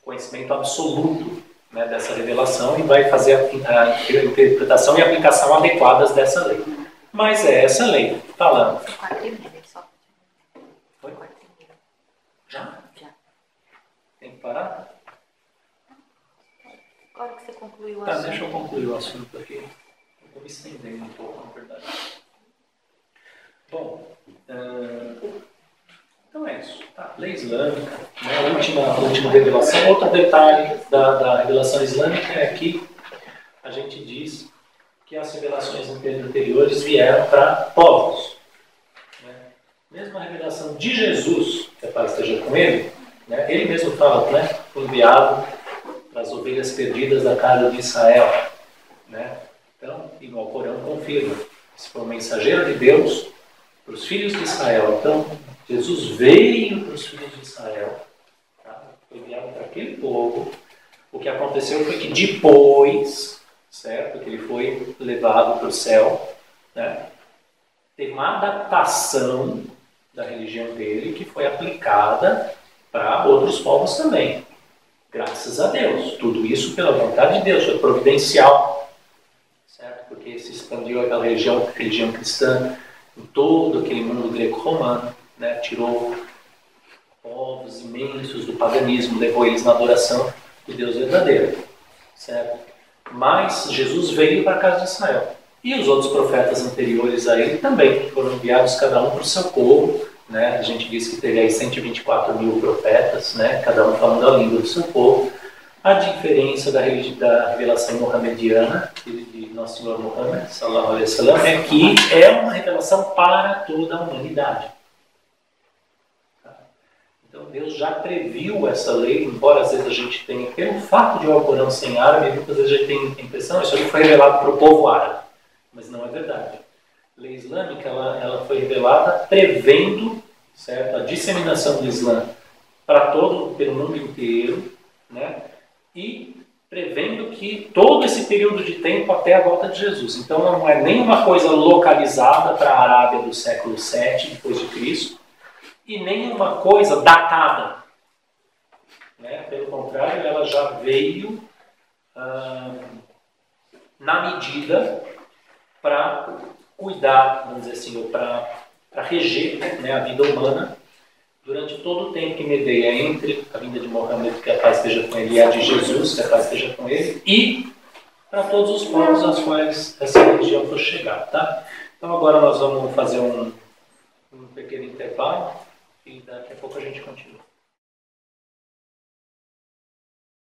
B: conhecimento absoluto, né, dessa revelação e vai fazer a interpretação e aplicação adequadas dessa lei. Mas é essa lei falando. Foi? Já? Já. Tem que parar?
A: Agora que você concluiu o
B: assunto.
A: assunto.
B: Deixa eu concluir o assunto aqui. Eu estou me estendendo um pouco, na verdade. Bom, então é isso. Tá. Lei islâmica, né? a última revelação. Outro detalhe da revelação islâmica é que a gente diz que as revelações anteriores vieram para povos. Né? Mesmo a revelação de Jesus, que a paz esteja com ele, né? Ele mesmo fala, né? Foi enviado para as ovelhas perdidas da casa de Israel. Né? Então, e no Alcorão confirma. Esse foi o mensageiro de Deus para os filhos de Israel. Então, Jesus veio para os filhos de Israel. Tá? Foi enviado para aquele povo. O que aconteceu foi que depois, certo? Que ele foi levado para o céu, né? Teve uma adaptação da religião dele que foi aplicada para outros povos também. Graças a Deus. Tudo isso pela vontade de Deus, foi providencial. Certo? Porque se expandiu aquela religião cristã em todo aquele mundo greco-romano, né? Tirou povos imensos do paganismo, levou eles na adoração do Deus verdadeiro. Certo? Mas Jesus veio para a casa de Israel. E os outros profetas anteriores a ele também foram enviados cada um para o seu povo. Né? A gente diz que teve aí 124.000 profetas, né? Cada um falando a língua do seu povo. A diferença da revelação mohamediana de Nosso Senhor Muhammad, sallallahu alaihi wasallam, é que é uma revelação para toda a humanidade. Então Deus já previu essa lei, embora às vezes a gente tenha, pelo fato de o Alcorão ser em árabe, muitas vezes a gente tem a impressão que isso aqui foi revelado para o povo árabe, mas não é verdade. lei islâmica ela foi revelada prevendo, certo, a disseminação do Islã pelo mundo inteiro, né? E prevendo que todo esse período de tempo até a volta de Jesus. Então não é nem uma coisa localizada para a Arábia do século VII depois de Cristo e nem uma coisa datada, né? Pelo contrário, ela já veio na medida para cuidar, vamos dizer assim, ou para reger, né, a vida humana durante todo o tempo que medeia entre a vinda de Mohammed, que a paz esteja com ele, e a de Jesus, que a paz esteja com ele, e para todos os povos aos quais essa religião for chegar, tá? Então agora nós vamos fazer um pequeno intervalo e daqui a pouco a gente continua.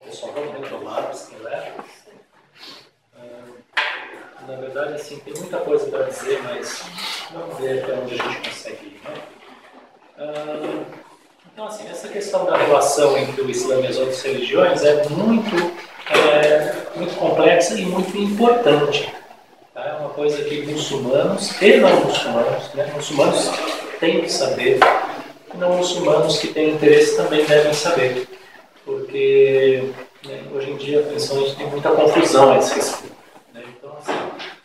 B: Pessoal, vamos retomar esse leve. Na verdade, assim, tem muita coisa para dizer, mas vamos ver até onde a gente consegue ir, né? Então, assim, essa questão da relação entre o Islã e as outras religiões é muito complexa e muito importante. Tá? É uma coisa que muçulmanos e não muçulmanos, né? Muçulmanos têm que saber, e não muçulmanos que têm interesse também devem saber. Porque, né, hoje em dia, principalmente, tem muita confusão a esse respeito. Né? Então, assim,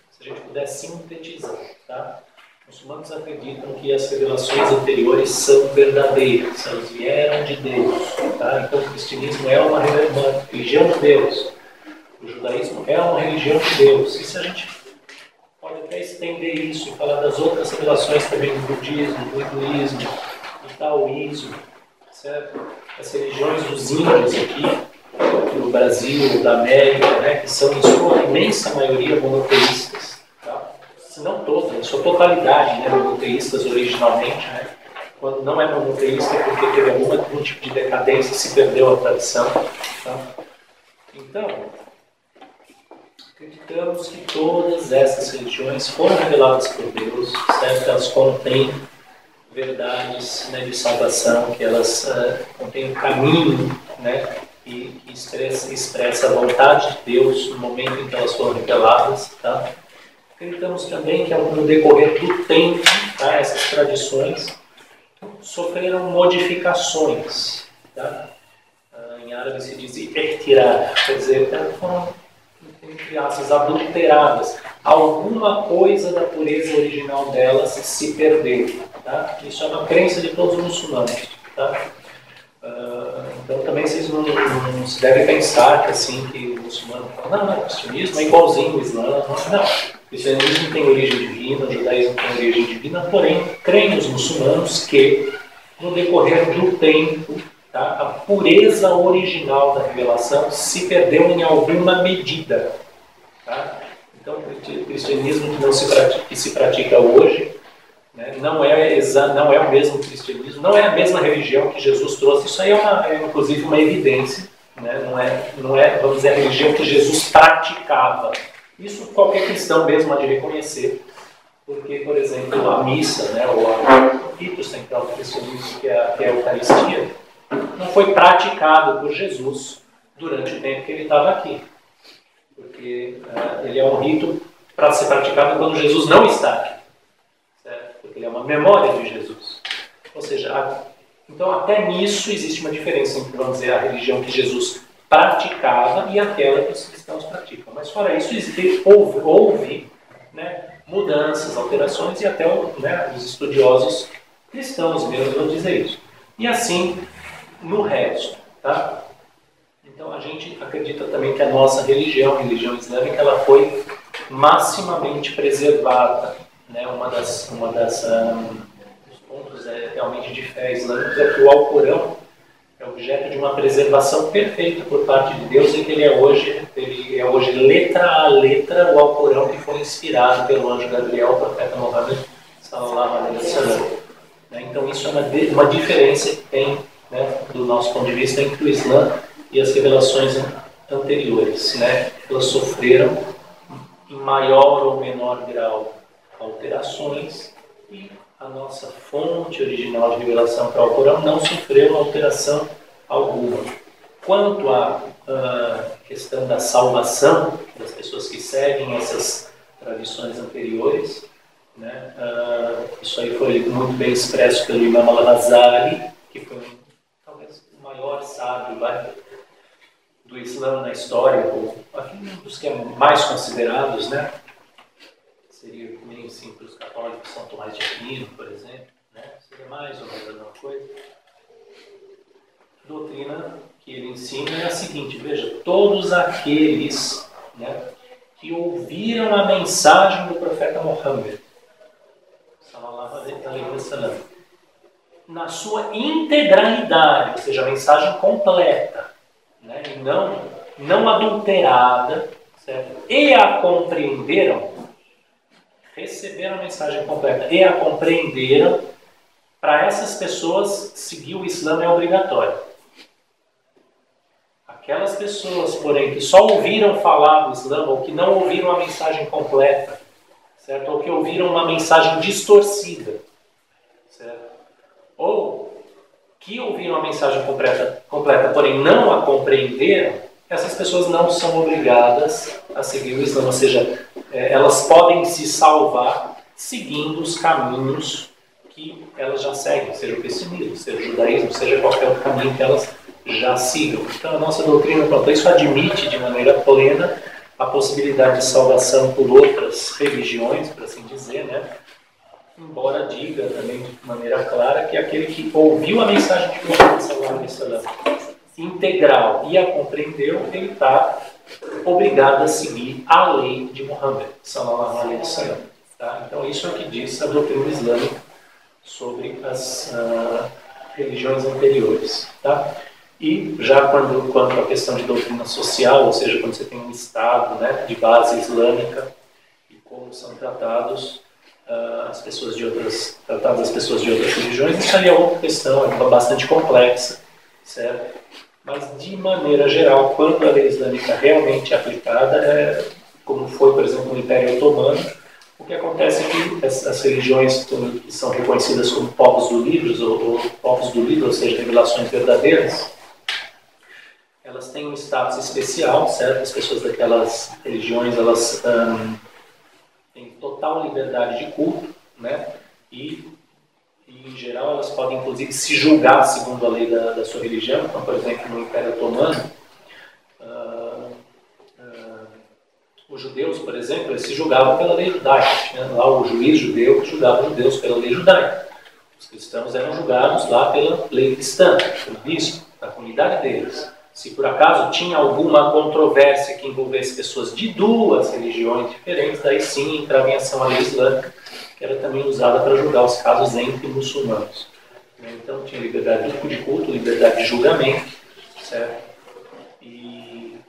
B: se a gente puder sintetizar, tá? Muçulmanos acreditam que as revelações anteriores são verdadeiras, elas vieram de Deus. Tá? Então o cristianismo é uma religião de Deus, o judaísmo é uma religião de Deus. E se a gente pode até estender isso e falar das outras revelações também do budismo, do hinduísmo, do taoísmo, certo? As religiões dos índios aqui, no Brasil, da América, né, que são em sua imensa maioria monoteístas. Se não toda, em sua totalidade, né, monoteístas originalmente, né? Quando não é monoteísta é porque teve algum tipo de decadência, se perdeu a tradição. Tá? Então, acreditamos que todas essas religiões foram reveladas por Deus, certo? Elas contêm verdades, né, de salvação, que elas contêm um caminho, né, e expressa a vontade de Deus no momento em que elas foram reveladas. Tá? Acreditamos também que, no decorrer do tempo, tá, essas tradições sofreram modificações. Tá? Em árabe se diz ihtirar, quer dizer, foram, entre aspas, adulteradas. Alguma coisa da pureza original delas se perdeu. Tá? Isso é uma crença de todos os muçulmanos. Tá? Então também vocês não se devem pensar que, assim, que o muçulmano fala, não, o cristianismo é igualzinho ao Islã. Não. O cristianismo tem origem divina, o judaísmo tem origem divina, porém, creem os muçulmanos que, no decorrer do tempo, tá, a pureza original da revelação se perdeu em alguma medida. Tá? Então, o cristianismo que se pratica hoje, né, não é o mesmo cristianismo, não é a mesma religião que Jesus trouxe. Isso aí é inclusive uma evidência. Né? Não é, vamos dizer, a religião que Jesus praticava. Isso qualquer cristão mesmo há de reconhecer, porque, por exemplo, a missa, né, ou o rito central do cristianismo, que é a Eucaristia, não foi praticado por Jesus durante o tempo que ele estava aqui, porque ele é um rito para ser praticado quando Jesus não está aqui, certo? Porque ele é uma memória de Jesus. Ou seja, então até nisso existe uma diferença entre, vamos dizer, a religião que Jesus praticava e aquela que os cristãos praticam. Mas fora isso, houve, né, mudanças, alterações, e até, né, os estudiosos cristãos mesmo vão dizer isso. E assim, no resto. Tá? Então a gente acredita também que a nossa religião, a religião islâmica, ela foi maximamente preservada. Né? Dos pontos realmente de fé islâmica é que o Alcorão é objeto de uma preservação perfeita por parte de Deus, e que ele é hoje letra a letra o Alcorão que foi inspirado pelo anjo Gabriel, o profeta Muhammad sallallahu alaihi wasallam. Então isso é uma diferença que tem, né, do nosso ponto de vista, entre o Islã e as revelações anteriores. Né? Elas sofreram em maior ou menor grau alterações, e a nossa fonte original de revelação para o Alcorão não sofreu alteração alguma. Quanto à questão da salvação das pessoas que seguem essas tradições anteriores, né? Isso aí foi muito bem expresso pelo Imam Al-Ghazali, que foi talvez o maior sábio do Islã na história, ou um dos que é mais considerados, né? Seria meio assim para os católicos, São Tomás de Aquino, por exemplo, né? Seria mais ou menos a mesma coisa. A doutrina que ele ensina é a seguinte: veja, todos aqueles, né, que ouviram a mensagem do profeta Muhammad, sallallahu alaihi wasallam, na sua integralidade, ou seja, a mensagem completa, né, e não adulterada, certo? E a compreenderam, receberam a mensagem completa e a compreenderam, para essas pessoas seguir o Islã é obrigatório. Aquelas pessoas, porém, que só ouviram falar do Islã, ou que não ouviram a mensagem completa, certo? Ou que ouviram uma mensagem distorcida, certo? Ou que ouviram a mensagem completa, porém não a compreenderam, essas pessoas não são obrigadas a seguir o Islã, ou seja, elas podem se salvar seguindo os caminhos que elas já seguem, seja o cristianismo, seja o judaísmo, seja qualquer outro caminho que elas já sigam. Então a nossa doutrina, quanto a isso, admite de maneira plena a possibilidade de salvação por outras religiões, por assim dizer, né? Embora diga também de maneira clara que aquele que ouviu a mensagem de Muhammad sallallahu alaihi wasallam integral e a compreendeu, ele está obrigado a seguir a lei de Muhammad sallallahu alaihi wasallam. Tá? Então isso é o que diz a doutrina islâmica sobre as religiões anteriores. Tá? E já quanto à questão de doutrina social, ou seja, quando você tem um Estado, né, de base islâmica, e como são tratadas as pessoas de outras religiões, isso aí é outra questão, é bastante complexa, certo? Mas, de maneira geral, quando a lei islâmica realmente é aplicada, como foi, por exemplo, no Império Otomano, o que acontece é que as religiões que são reconhecidas como povos do livro, ou seja, revelações verdadeiras, elas têm um status especial, certo? As pessoas daquelas religiões, elas têm total liberdade de culto, né? E em geral, elas podem, inclusive, se julgar segundo a lei da sua religião. Então, por exemplo, no Império Otomano, os judeus, por exemplo, eles se julgavam pela lei judaica. Tinha lá o juiz judeu que julgava os judeus pela lei judaica. Os cristãos eram julgados lá pela lei cristã, pelo bispo, da comunidade deles. Se por acaso tinha alguma controvérsia que envolvesse pessoas de duas religiões diferentes, daí sim entrava em ação a lei islâmica, que era também usada para julgar os casos entre muçulmanos. Então tinha liberdade de culto, liberdade de julgamento, certo? E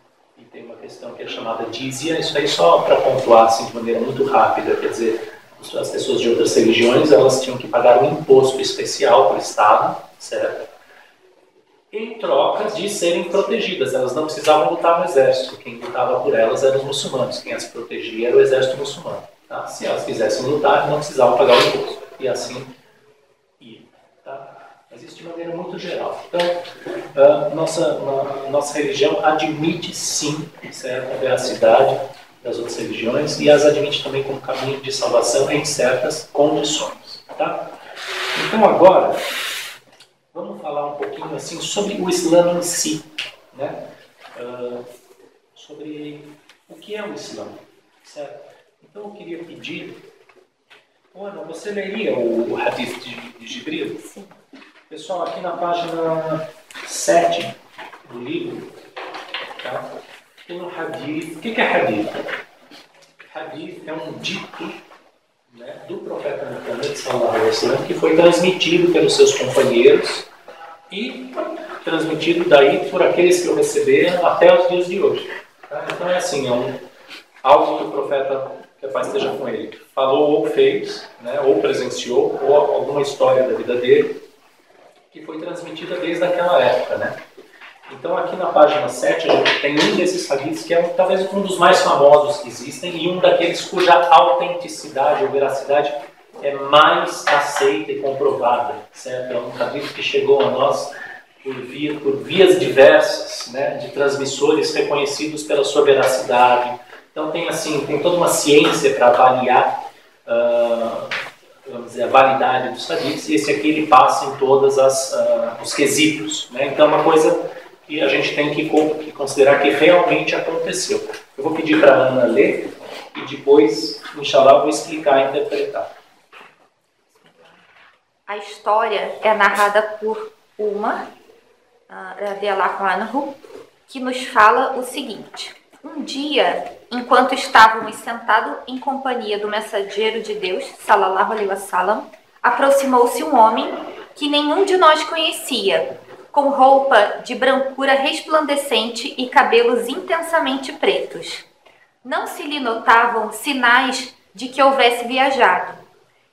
B: tem uma questão que é chamada jizya, isso aí só para pontuar assim, de maneira muito rápida, quer dizer, as pessoas de outras religiões, elas tinham que pagar um imposto especial para o Estado, certo? Em troca de serem protegidas. Elas não precisavam lutar no exército. Quem lutava por elas eram os muçulmanos. Quem as protegia era o exército muçulmano. Tá? Se elas quisessem lutar, não precisavam pagar o imposto. E assim ia. Tá? Mas isso de maneira muito geral. Então, nossa religião admite sim, certo, a veracidade das outras religiões e as admite também como caminho de salvação em certas condições. Tá? Então agora vamos falar um pouquinho assim sobre o Islã em si, né? Sobre o que é o Islã, certo? Então eu queria pedir, Ana, você leria o Hadith de Jibril?
A: Sim.
B: Pessoal, aqui na página 7 do livro, tá? Tem um Hadith. O que é Hadith? Hadith é um dito, né, do profeta Muhammad sallallahu alaihi wasallam, que foi transmitido pelos seus companheiros e transmitido daí por aqueles que o receberam até os dias de hoje. Tá? Então é assim, algo que o profeta, que a paz esteja com ele, falou ou fez, né, ou presenciou, ou alguma história da vida dele, que foi transmitida desde aquela época, né? Então aqui na página 7 a gente tem um desses hadiths que é talvez um dos mais famosos que existem e um daqueles cuja autenticidade ou veracidade é mais aceita e comprovada, certo? É um hadith que chegou a nós por vias diversas, né, de transmissores reconhecidos pela sua veracidade. Então tem toda uma ciência para avaliar vamos dizer, a validade dos hadiths, e esse aqui ele passa em todos os quesitos, né? Então é uma coisa que a gente tem que considerar que realmente aconteceu. Eu vou pedir para a Ana ler e depois, inshallah, eu vou explicar e interpretar.
A: A história é narrada por Umar, radiallahu anhu, que nos fala o seguinte: um dia, enquanto estávamos sentados em companhia do mensageiro de Deus, sallallahu alaihi wasallam, aproximou-se um homem que nenhum de nós conhecia, com roupa de brancura resplandecente e cabelos intensamente pretos. Não se lhe notavam sinais de que houvesse viajado.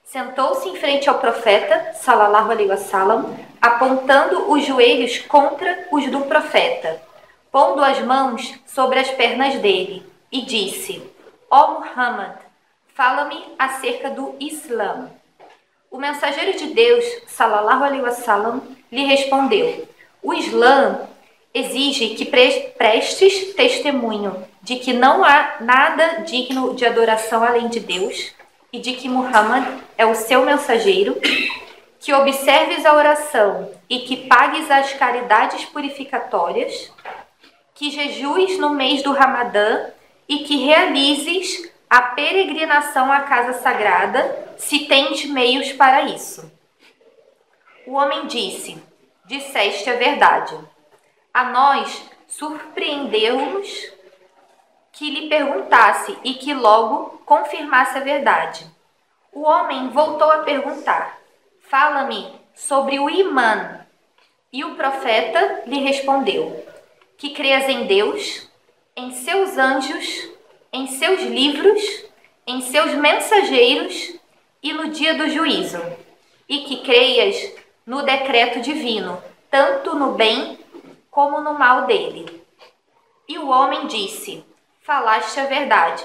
A: Sentou-se em frente ao profeta, sallallahu alaihi wasallam, apontando os joelhos contra os do profeta, pondo as mãos sobre as pernas dele, e disse: ó Muhammad, fala-me acerca do Islã. O mensageiro de Deus, sallallahu alaihi wasallam, lhe respondeu: o Islã exige que prestes testemunho de que não há nada digno de adoração além de Deus e de que Muhammad é o seu mensageiro, que observes a oração e que pagues as caridades purificatórias, que jejues no mês do Ramadã e que realizes a peregrinação à casa sagrada, se tens meios para isso. O homem disse: disseste a verdade. A nós surpreendeu-nos que lhe perguntasse e que logo confirmasse a verdade. O homem voltou a perguntar: fala-me sobre o imã. E o profeta lhe respondeu: que creias em Deus, em seus anjos, em seus livros, em seus mensageiros e no dia do juízo, e que creias no decreto divino, tanto no bem como no mal dele. E o homem disse: falaste a verdade.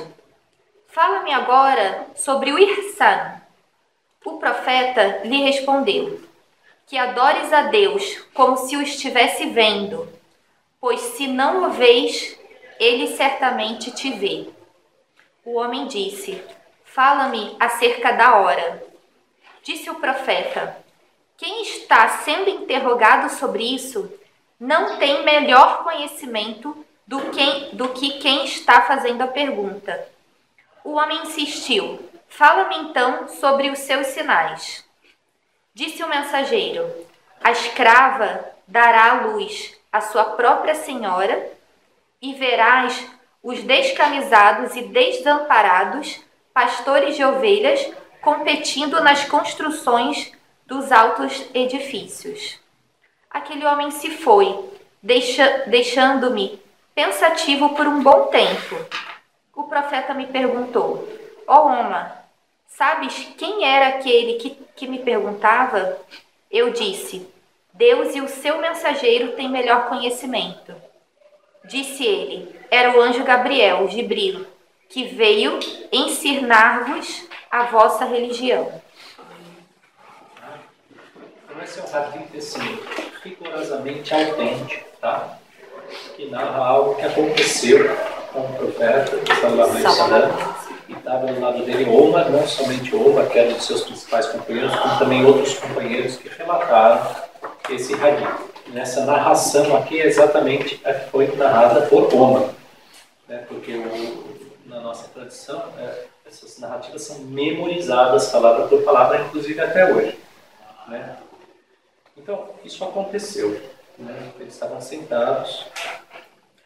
A: Fala-me agora sobre o ihsan. O profeta lhe respondeu: que adores a Deus como se o estivesse vendo, pois se não o vês, ele certamente te vê. O homem disse: fala-me acerca da hora. Disse o profeta: quem está sendo interrogado sobre isso não tem melhor conhecimento do que quem está fazendo a pergunta. O homem insistiu: fala-me então sobre os seus sinais. Disse o mensageiro: a escrava dará à luz a sua própria senhora, e verás os descamisados e desamparados pastores de ovelhas competindo nas construções dos altos edifícios. Aquele homem se foi, deixando-me pensativo por um bom tempo. O profeta me perguntou: ó Omar, sabes quem era aquele que me perguntava? Eu disse: Deus e o seu mensageiro têm melhor conhecimento. Disse ele: era o anjo Gabriel, Jibril, que veio ensinar-vos a vossa religião.
B: Então esse é um hadith assim, rigorosamente autêntico, tá? Que narra algo que aconteceu com o profeta, sallallahu alaihi wasallam, e estava do lado dele Omar, não somente Omar, que era um dos seus principais companheiros, como também outros companheiros que relataram esse hadith. Nessa narração aqui é exatamente a que foi narrada por Omar, né? Porque na nossa tradição essas narrativas são memorizadas palavra por palavra, inclusive até hoje, né? Então isso aconteceu, né? Eles estavam sentados,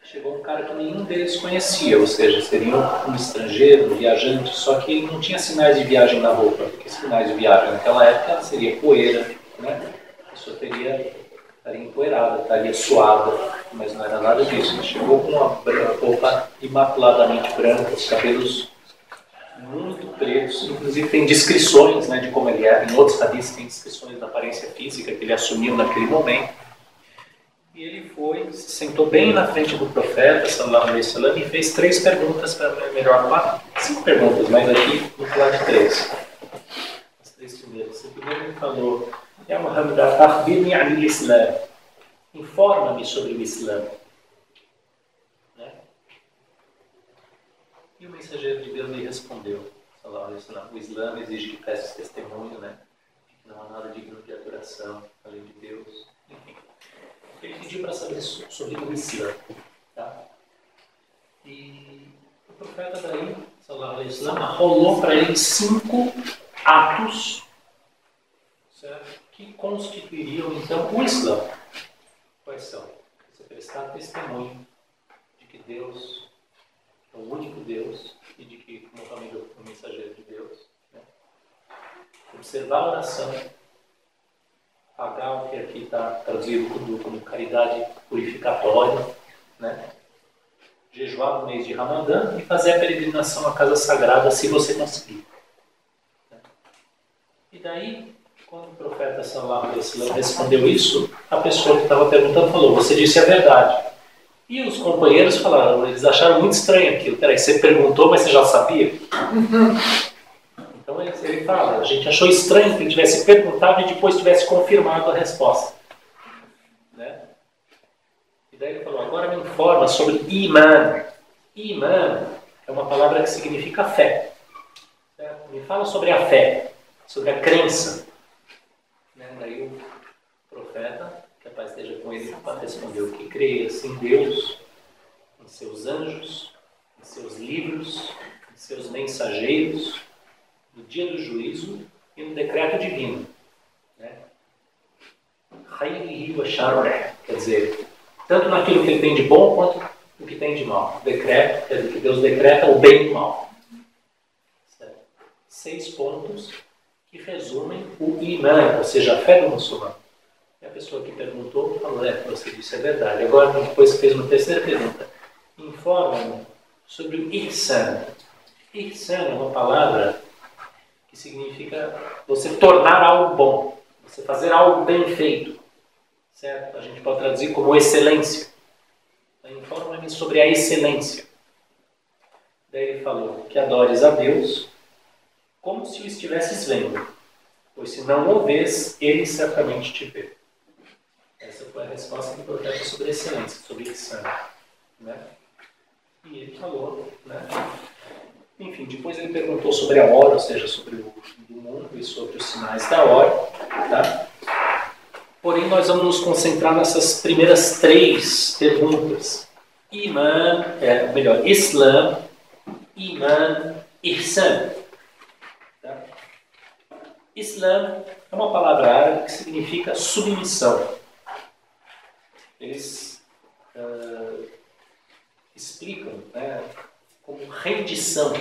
B: chegou um cara que nenhum deles conhecia, ou seja, seria um estrangeiro, um viajante, só que ele não tinha sinais de viagem na roupa, porque sinais de viagem naquela época seria poeira, né? A pessoa estaria empoeirada, estaria suada, mas não era nada disso. Ele chegou com uma roupa imaculadamente branca, os cabelos muito pretos, inclusive tem descrições, né, de como ele era. Em outros hadiths tem descrições da aparência física que ele assumiu naquele momento. E ele foi, se sentou bem na frente do profeta, sallallahu alaihi wasallam, e fez 3 perguntas, para melhor 5 perguntas, mas aqui vou falar de 3. As 3 primeiras. O primeiro ele falou: Ya Muhammad, akhbirni an al-Islam. Informa-me sobre o Islã. Né? E o mensageiro de Deus lhe respondeu, O Islã exige que preste testemunho, né? Não há nada digno de adoração além de Deus. Enfim, ele pediu para saber sobre o Islã. Tá? E o profeta daí, sallallahu alaihi wasallam, rolou para ele 5 atos, certo? Que constituiriam então o Islã. Quais são? Você prestar testemunho de que Deus é o único Deus e de que Muhammad é o mensageiro de Deus. Né? Observar a oração, pagar o que aqui está traduzido como caridade purificatória, né? Jejuar no mês de Ramadã e fazer a peregrinação à casa sagrada se você conseguir. Né? E daí, quando o profeta sallallahu alaihi wasallam respondeu isso, a pessoa que estava perguntando falou: você disse a verdade. E os companheiros falaram, eles acharam muito estranho aquilo. Peraí, você perguntou, mas você já sabia? Então ele fala, a gente achou estranho que ele tivesse perguntado e depois tivesse confirmado a resposta. Né? E daí ele falou, agora me informa sobre Iman. Iman é uma palavra que significa fé. Certo? Me fala sobre a fé, sobre a crença. Né? Daí o profeta, que a paz esteja com ele, respondeu que creias em Deus, em seus anjos, em seus livros, em seus mensageiros, no dia do juízo e no decreto divino. Né? Quer dizer, tanto naquilo que ele tem de bom quanto no que tem de mal. Decreto, quer dizer, que Deus decreta o bem e o mal. Certo? 6 pontos que resumem o Iman, ou seja, a fé do muçulmano. E a pessoa que perguntou falou, você disse é verdade. Agora, depois fez uma terceira pergunta. Informa-me sobre o Ihsan. Ihsan é uma palavra que significa você tornar algo bom, você fazer algo bem feito. Certo? A gente pode traduzir como excelência. Informa-me sobre a excelência. Daí ele falou que adores a Deus como se o estivesses vendo, pois se não o vês, ele certamente te vê. Essa foi a resposta do profeta sobre a excelência, sobre a Ihsan. Né? E ele falou, né? Enfim, depois ele perguntou sobre a hora, ou seja, sobre o fim do mundo e sobre os sinais da hora. Tá? Porém, nós vamos nos concentrar nessas primeiras 3 perguntas. Islã, Iman, Ihsan. Tá? Islã é uma palavra árabe que significa submissão. Eles explicam, né, como rendição.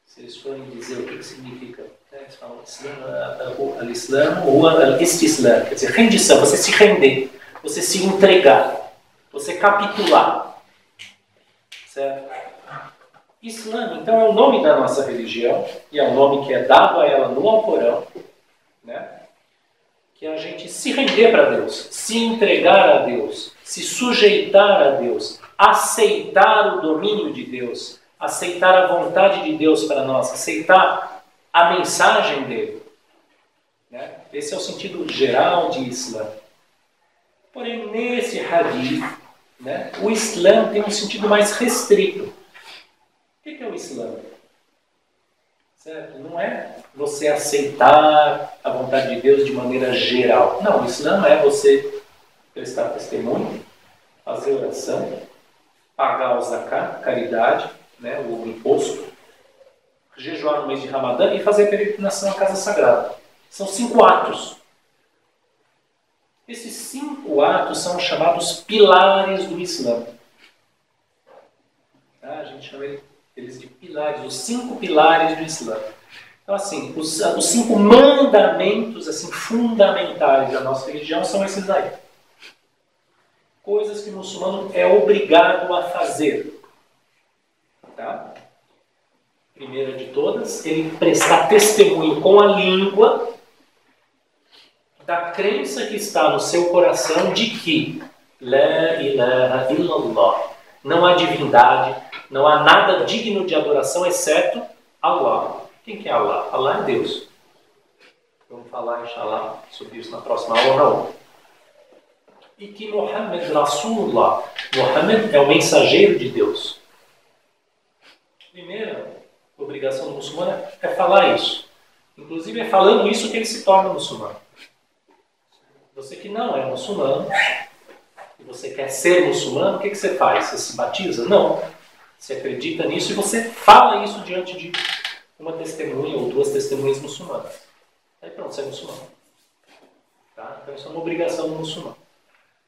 B: Se eles forem dizer o que significa, né, eles falam al-Islam ou al-Istislam, quer dizer, rendição, você se render, você se entregar, você capitular. Certo? Islã, então, é o nome da nossa religião e é o nome que é dado a ela no Alcorão, né? Que é a gente se render para Deus, se entregar a Deus, se sujeitar a Deus, aceitar o domínio de Deus, aceitar a vontade de Deus para nós, aceitar a mensagem dele. Né? Esse é o sentido geral de Islã. Porém, nesse hadith, né, o Islã tem um sentido mais restrito. O que é o Islã? Certo? Não é você aceitar a vontade de Deus de maneira geral. Não, o Islã é você prestar testemunho, fazer oração, pagar o zakat, caridade, né, o imposto, jejuar no mês de Ramadã e fazer a peregrinação à casa sagrada. São 5 atos. Esses 5 atos são chamados pilares do Islã. A gente chama eles de pilares, os 5 pilares do Islã. Então, assim, os 5 mandamentos assim, fundamentais da nossa religião são esses aí. Coisas que o muçulmano é obrigado a fazer. Tá? Primeira de todas, ele prestar testemunho com a língua da crença que está no seu coração de que La ilaha illallah, não há divindade, não há nada digno de adoração exceto Allah. Quem que é Allah? Allah é Deus. Vamos falar, inshallah, sobre isso na próxima aula, não. E que Muhammad Rasulullah, Muhammad é o mensageiro de Deus. Primeiro, obrigação do muçulmano é falar isso. Inclusive é falando isso que ele se torna muçulmano. Você que não é muçulmano, e você quer ser muçulmano, o que você faz? Você se batiza? Não. Você acredita nisso e você fala isso diante de uma testemunha ou duas testemunhas muçulmanas. Aí pronto, você é muçulmano. Tá? Então isso é uma obrigação do muçulmano.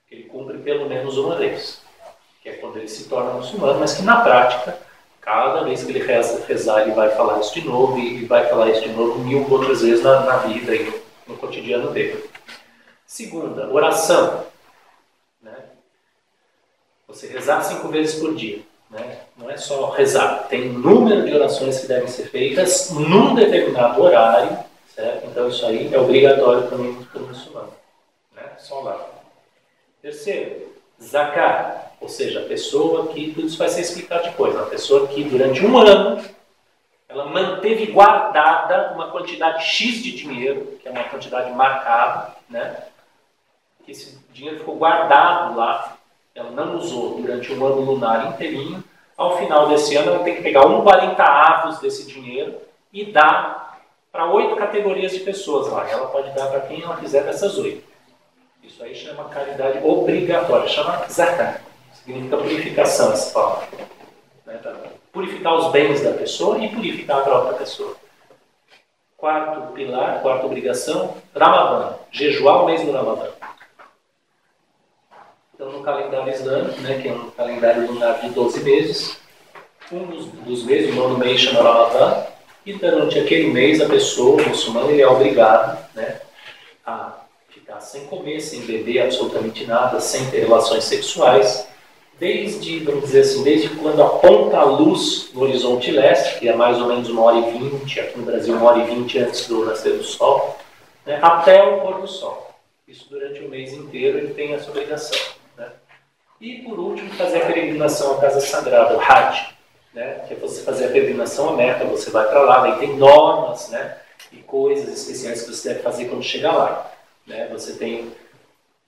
B: Que ele cumpre pelo menos uma vez. Que é quando ele se torna muçulmano, mas que na prática, cada vez que ele rezar, ele vai falar isso de novo e vai falar isso de novo 1000 outras vezes na vida e no cotidiano dele. Segunda, oração. Né? Você rezar 5 vezes por dia. Né? Não é só rezar. Tem um número de orações que devem ser feitas num determinado horário. Certo? Então isso aí é obrigatório também para o muçulmano. Né? Só lá. Terceiro, zakat. Ou seja, a pessoa que, tudo isso vai ser explicado depois, a pessoa que durante um ano ela manteve guardada uma quantidade X de dinheiro, que é uma quantidade marcada, né? Que esse dinheiro ficou guardado lá, ela não usou durante um ano lunar inteirinho. Ao final desse ano ela tem que pegar 40 avos desse dinheiro e dar para 8 categorias de pessoas lá. Ela pode dar para quem ela quiser dessas 8. Isso aí chama caridade obrigatória, chama zakat. Significa purificação, essa palavra. Né? Purificar os bens da pessoa e purificar a própria pessoa. Quarto pilar, quarta obrigação, Ramadã. Jejuar o mês do Ramadã. Então, no calendário islâmico, né, que é um calendário lunar de 12 meses, um dos meses, o nono mês chama Ramadã, e durante aquele mês a pessoa, o muçulmano, ele é obrigado, né, a ficar sem comer, sem beber absolutamente nada, sem ter relações sexuais, desde, vamos dizer assim, desde quando aponta a luz no horizonte leste, que é mais ou menos 1h20, aqui no Brasil 1h20 antes do nascer do sol, né, até o pôr do sol. Isso durante o mês inteiro ele tem essa obrigação. Né? E por último, fazer a peregrinação à casa sagrada, o Hajj, né, que é você fazer a peregrinação à Meca, você vai para lá, daí tem normas, né, e coisas especiais que você deve fazer quando chegar lá. Né? Você tem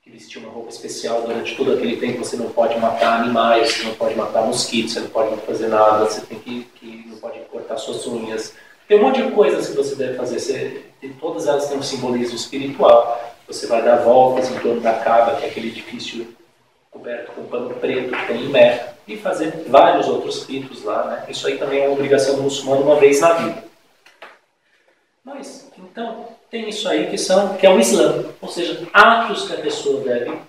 B: que vestir uma roupa especial durante todo aquele tempo, você não pode matar animais, você não pode matar mosquitos, você não pode fazer nada, você tem que não pode cortar suas unhas. Tem um monte de coisas que você deve fazer, todas elas têm um simbolismo espiritual. Você vai dar voltas em torno da Kaaba, que é aquele edifício coberto com pano preto que tem em Meca, e fazer vários outros ritos lá. Né? Isso aí também é uma obrigação do muçulmano uma vez na vida. Mas, então, tem isso aí que é o Islã, ou seja, atos que a pessoa deve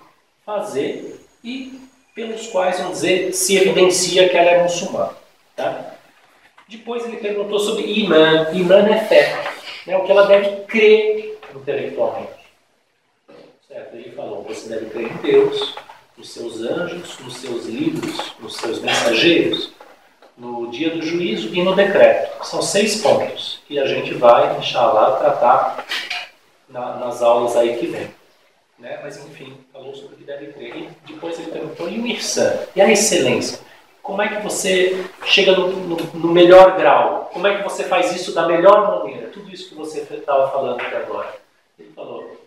B: fazer e pelos quais, vamos dizer, se evidencia que ela é muçulmana. Tá? Depois ele perguntou sobre Imã. Imã é fé, né? O que ela deve crer intelectualmente. Certo? Ele falou, você deve crer em Deus, nos seus anjos, nos seus livros, nos seus mensageiros, no dia do juízo e no decreto. São 6 pontos que a gente vai, inshallah, tratar nas aulas aí que vem. Né? Mas enfim, falou sobre o que deve crer. E depois ele perguntou, e o ihsan? E a excelência? Como é que você chega no melhor grau? Como é que você faz isso da melhor maneira? Tudo isso que você estava falando até agora. Ele falou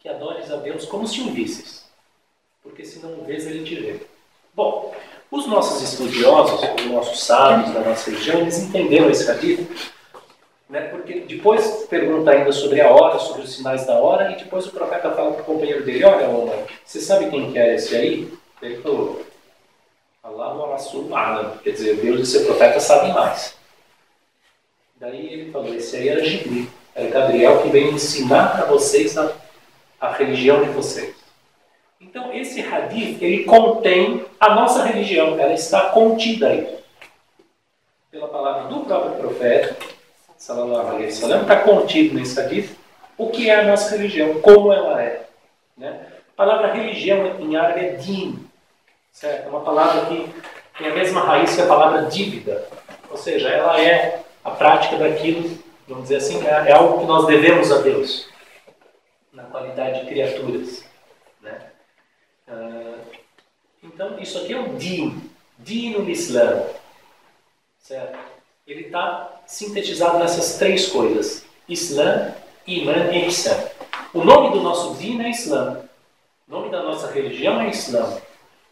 B: que adores a Deus como se o visses. Porque se não o vês, ele te vê. Bom, os nossos estudiosos, os nossos sábios da nossa religião, eles entenderam esse hadith, né? Porque depois pergunta ainda sobre a hora, sobre os sinais da hora, e depois o profeta fala para o companheiro dele, olha, Omar, você sabe quem que é esse aí? Ele falou, Allah wa Rasul A'lam, quer dizer, Deus e seu profeta sabem mais. Daí ele falou, esse aí era Jibril, era Gabriel que veio ensinar para vocês a religião de vocês. Então esse hadith, ele contém a nossa religião, ela está contida aí. Pela palavra do próprio profeta, sallallahu alaihi wasallam, está contido nesse hadith o que é a nossa religião, como ela é. Né? A palavra religião em árabe é din, certo? É uma palavra que tem a mesma raiz que a palavra dívida, ou seja, ela é a prática daquilo, vamos dizer assim, é algo que nós devemos a Deus, na qualidade de criaturas. Né? Então, isso aqui é o din no Islã, certo? Ele está sintetizado nessas 3 coisas, Islã, Imã e Ihsan. O nome do nosso din é Islã, o nome da nossa religião é Islã.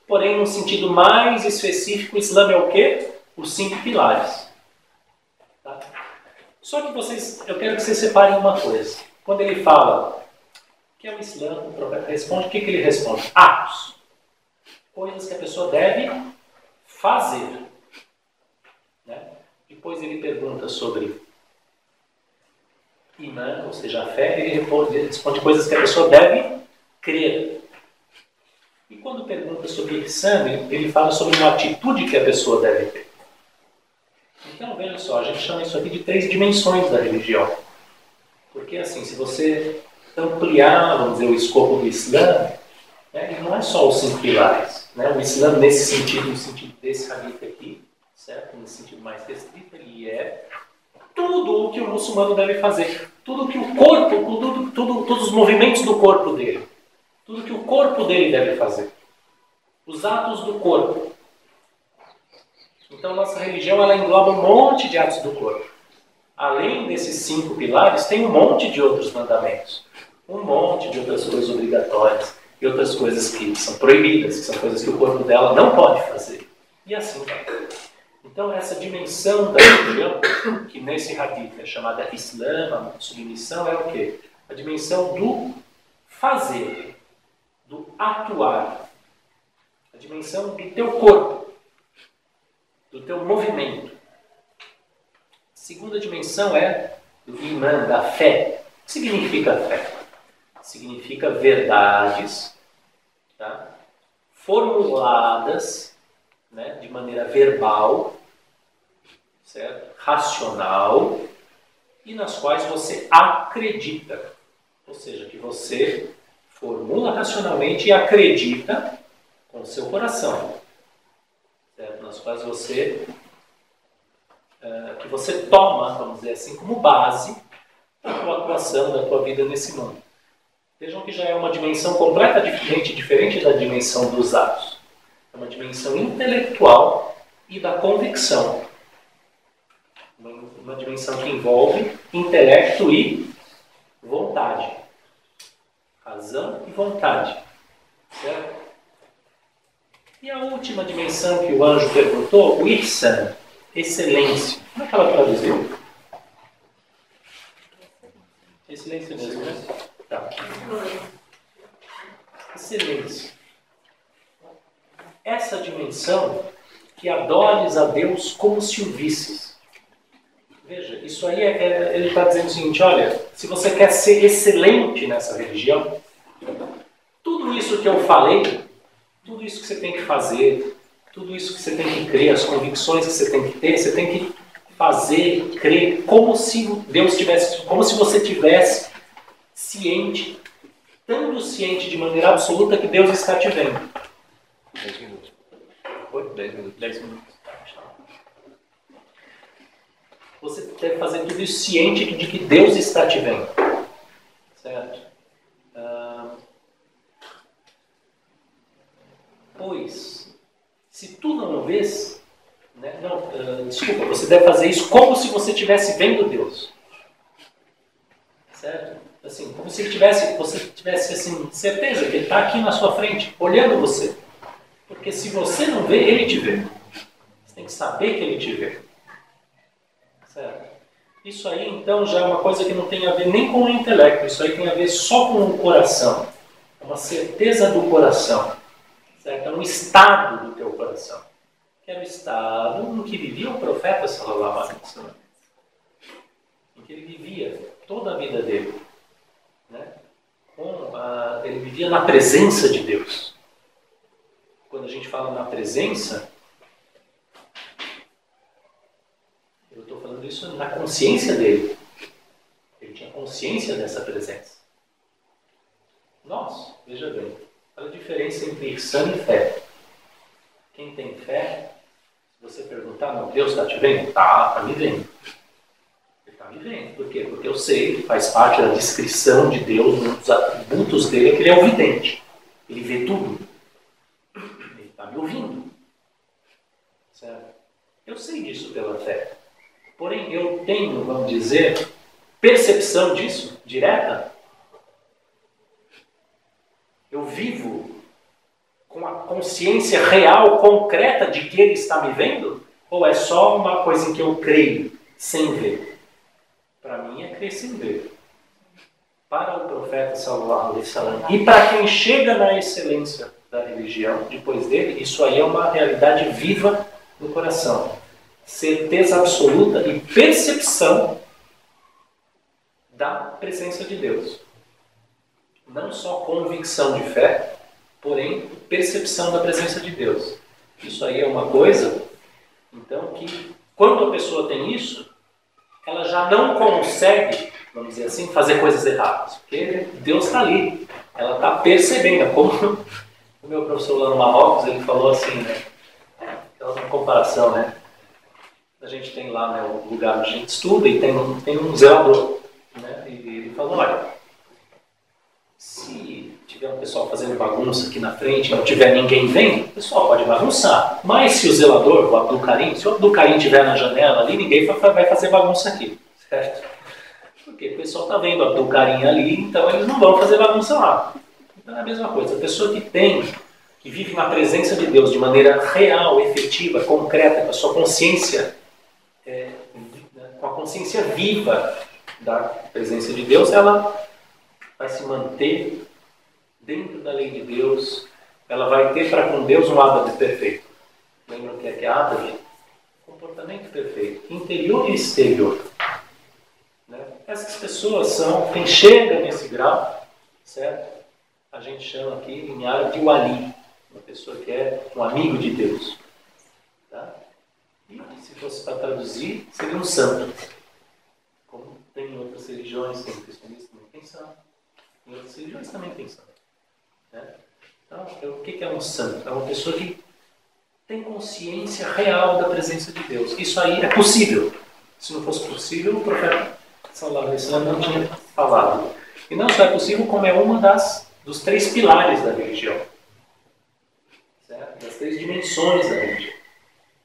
B: Porém, num sentido mais específico, o Islã é o quê? Os 5 pilares. Tá? Só que eu quero que vocês separem uma coisa. Quando ele fala que é o Islã, o profeta responde, o que ele responde? Atos. Coisas que a pessoa deve fazer. Né? Depois ele pergunta sobre imã, ou seja, a fé, ele responde coisas que a pessoa deve crer. E quando pergunta sobre ihsan, ele fala sobre uma atitude que a pessoa deve ter. Então, veja só, a gente chama isso aqui de 3 dimensões da religião. Porque, assim, se você ampliar, vamos dizer, o escopo do Islã, né, ele não é só os 5 pilares. Né? O Islã, nesse sentido, no sentido desse hadith aqui, certo? Nesse sentido mais restrito, ele é tudo o que o muçulmano deve fazer. Tudo que o corpo, todos os movimentos do corpo dele. Tudo que o corpo dele deve fazer. Os atos do corpo. Então, nossa religião ela engloba um monte de atos do corpo. Além desses 5 pilares, tem um monte de outros mandamentos. Um monte de outras coisas obrigatórias. E outras coisas que são proibidas, que são coisas que o corpo dela não pode fazer. E assim vai. Então, essa dimensão da religião, que nesse hadith é chamada Islã, a submissão, é o quê? A dimensão do fazer, do atuar. A dimensão do teu corpo, do teu movimento. A segunda dimensão é do imã, da fé. O que significa fé? Significa verdades, tá? Formuladas, né, de maneira verbal, certo? Racional, e nas quais você acredita. Ou seja, que você formula racionalmente e acredita com o seu coração. Certo? Nas quais que você toma, vamos dizer assim, como base da tua atuação, da tua vida nesse mundo. Vejam que já é uma dimensão completamente diferente da dimensão dos atos. É uma dimensão intelectual e da convicção. Uma dimensão que envolve intelecto e vontade. Razão e vontade. Certo? E a última dimensão que o anjo perguntou, o ihsan, excelência. Como é que ela traduziu? Excelência mesmo, né? Tá. Excelência. Essa dimensão que adores a Deus como se o visses. Veja, isso aí ele está dizendo o seguinte, olha, se você quer ser excelente nessa religião, tudo isso que eu falei, tudo isso que você tem que fazer, tudo isso que você tem que crer, as convicções que você tem que ter, você tem que fazer, crer, como se Deus tivesse, como se você tivesse ciente, tão ciente de maneira absoluta que Deus está te vendo.
D: 10 minutos.
B: Foi? 10 minutos. 10 minutos. Você deve fazer tudo isso ciente de que Deus está te vendo. Certo? Pois, se tu não o vês, né, desculpa, você deve fazer isso como se você estivesse vendo Deus. Certo? Assim, como se você tivesse assim, certeza que Ele está aqui na sua frente, olhando você. Porque se você não vê, Ele te vê. Você tem que saber que Ele te vê. Certo? Isso aí, então, já é uma coisa que não tem a ver nem com o intelecto. Isso aí tem a ver só com o coração. É uma certeza do coração. Certo? É um estado do teu coração. Que era o estado no que vivia o profeta sallallahu alaihi wasallam. Em que ele vivia toda a vida dele. Né? Ele vivia na presença de Deus. Quando a gente fala na presença, eu estou falando isso na consciência dele. Ele tinha consciência dessa presença. Nós, veja bem, olha a diferença entre ihsan e fé. Quem tem fé, se você perguntar, não, Deus está te vendo? Está me vendo. Ele está me vendo. Por quê? Porque eu sei, faz parte da descrição de Deus, um dos atributos dele é que ele é ovidente. Ele vê tudo. Ele está me ouvindo. Certo? Eu sei disso pela fé. Porém, eu tenho, vamos dizer, percepção disso, direta. Eu vivo com a consciência real, concreta de que Ele está me vendo? Ou é só uma coisa em que eu creio, sem ver? crer sem ver. Para o profeta sallallahu alaihi wasallam e para quem chega na excelência da religião depois dele, isso aí é uma realidade viva no coração. Certeza absoluta e percepção da presença de Deus. Não só convicção de fé, porém percepção da presença de Deus. Isso aí é uma coisa, então, que quando a pessoa tem isso, ela já não consegue, vamos dizer assim, fazer coisas erradas. Porque Deus está ali. Ela está percebendo. Como o meu professor lá no Marrocos, ele falou assim, né? Aquela comparação, né? A gente tem lá, né, o lugar onde a gente estuda e tem um zelador. Né? E ele falou, olha, se tiver um pessoal fazendo bagunça aqui na frente e não tiver ninguém vendo, o pessoal pode bagunçar. Mas se o zelador, o Abdul Karim, se o Abdul Karim estiver na janela ali, ninguém vai fazer bagunça aqui. Certo? Porque o pessoal está vendo o Abdul Karim ali, então eles não vão fazer bagunça lá. Então é a mesma coisa. A pessoa que vive na presença de Deus de maneira real, efetiva, concreta, com a sua consciência, com a consciência viva da presença de Deus, ela vai se manter dentro da lei de Deus, ela vai ter para com Deus um hábito perfeito. Lembram o que é hábito? Comportamento perfeito, interior e exterior. Né? Essas pessoas são, quem chega nesse grau, certo? A gente chama aqui em árabe de wali, uma pessoa que é um amigo de Deus. Tá? E se fosse para traduzir, seria um santo. Como tem em outras religiões, tem cristianismo também tem santo. Em outras religiões também tem santo. Né? Então, o que é um santo? É uma pessoa que tem consciência real da presença de Deus. Isso aí é possível. Se não fosse possível, o profeta sallallahu alaihi wasallam não tinha falado. E não só é possível, como é uma dos 3 pilares da religião. Certo? Das 3 dimensões da religião.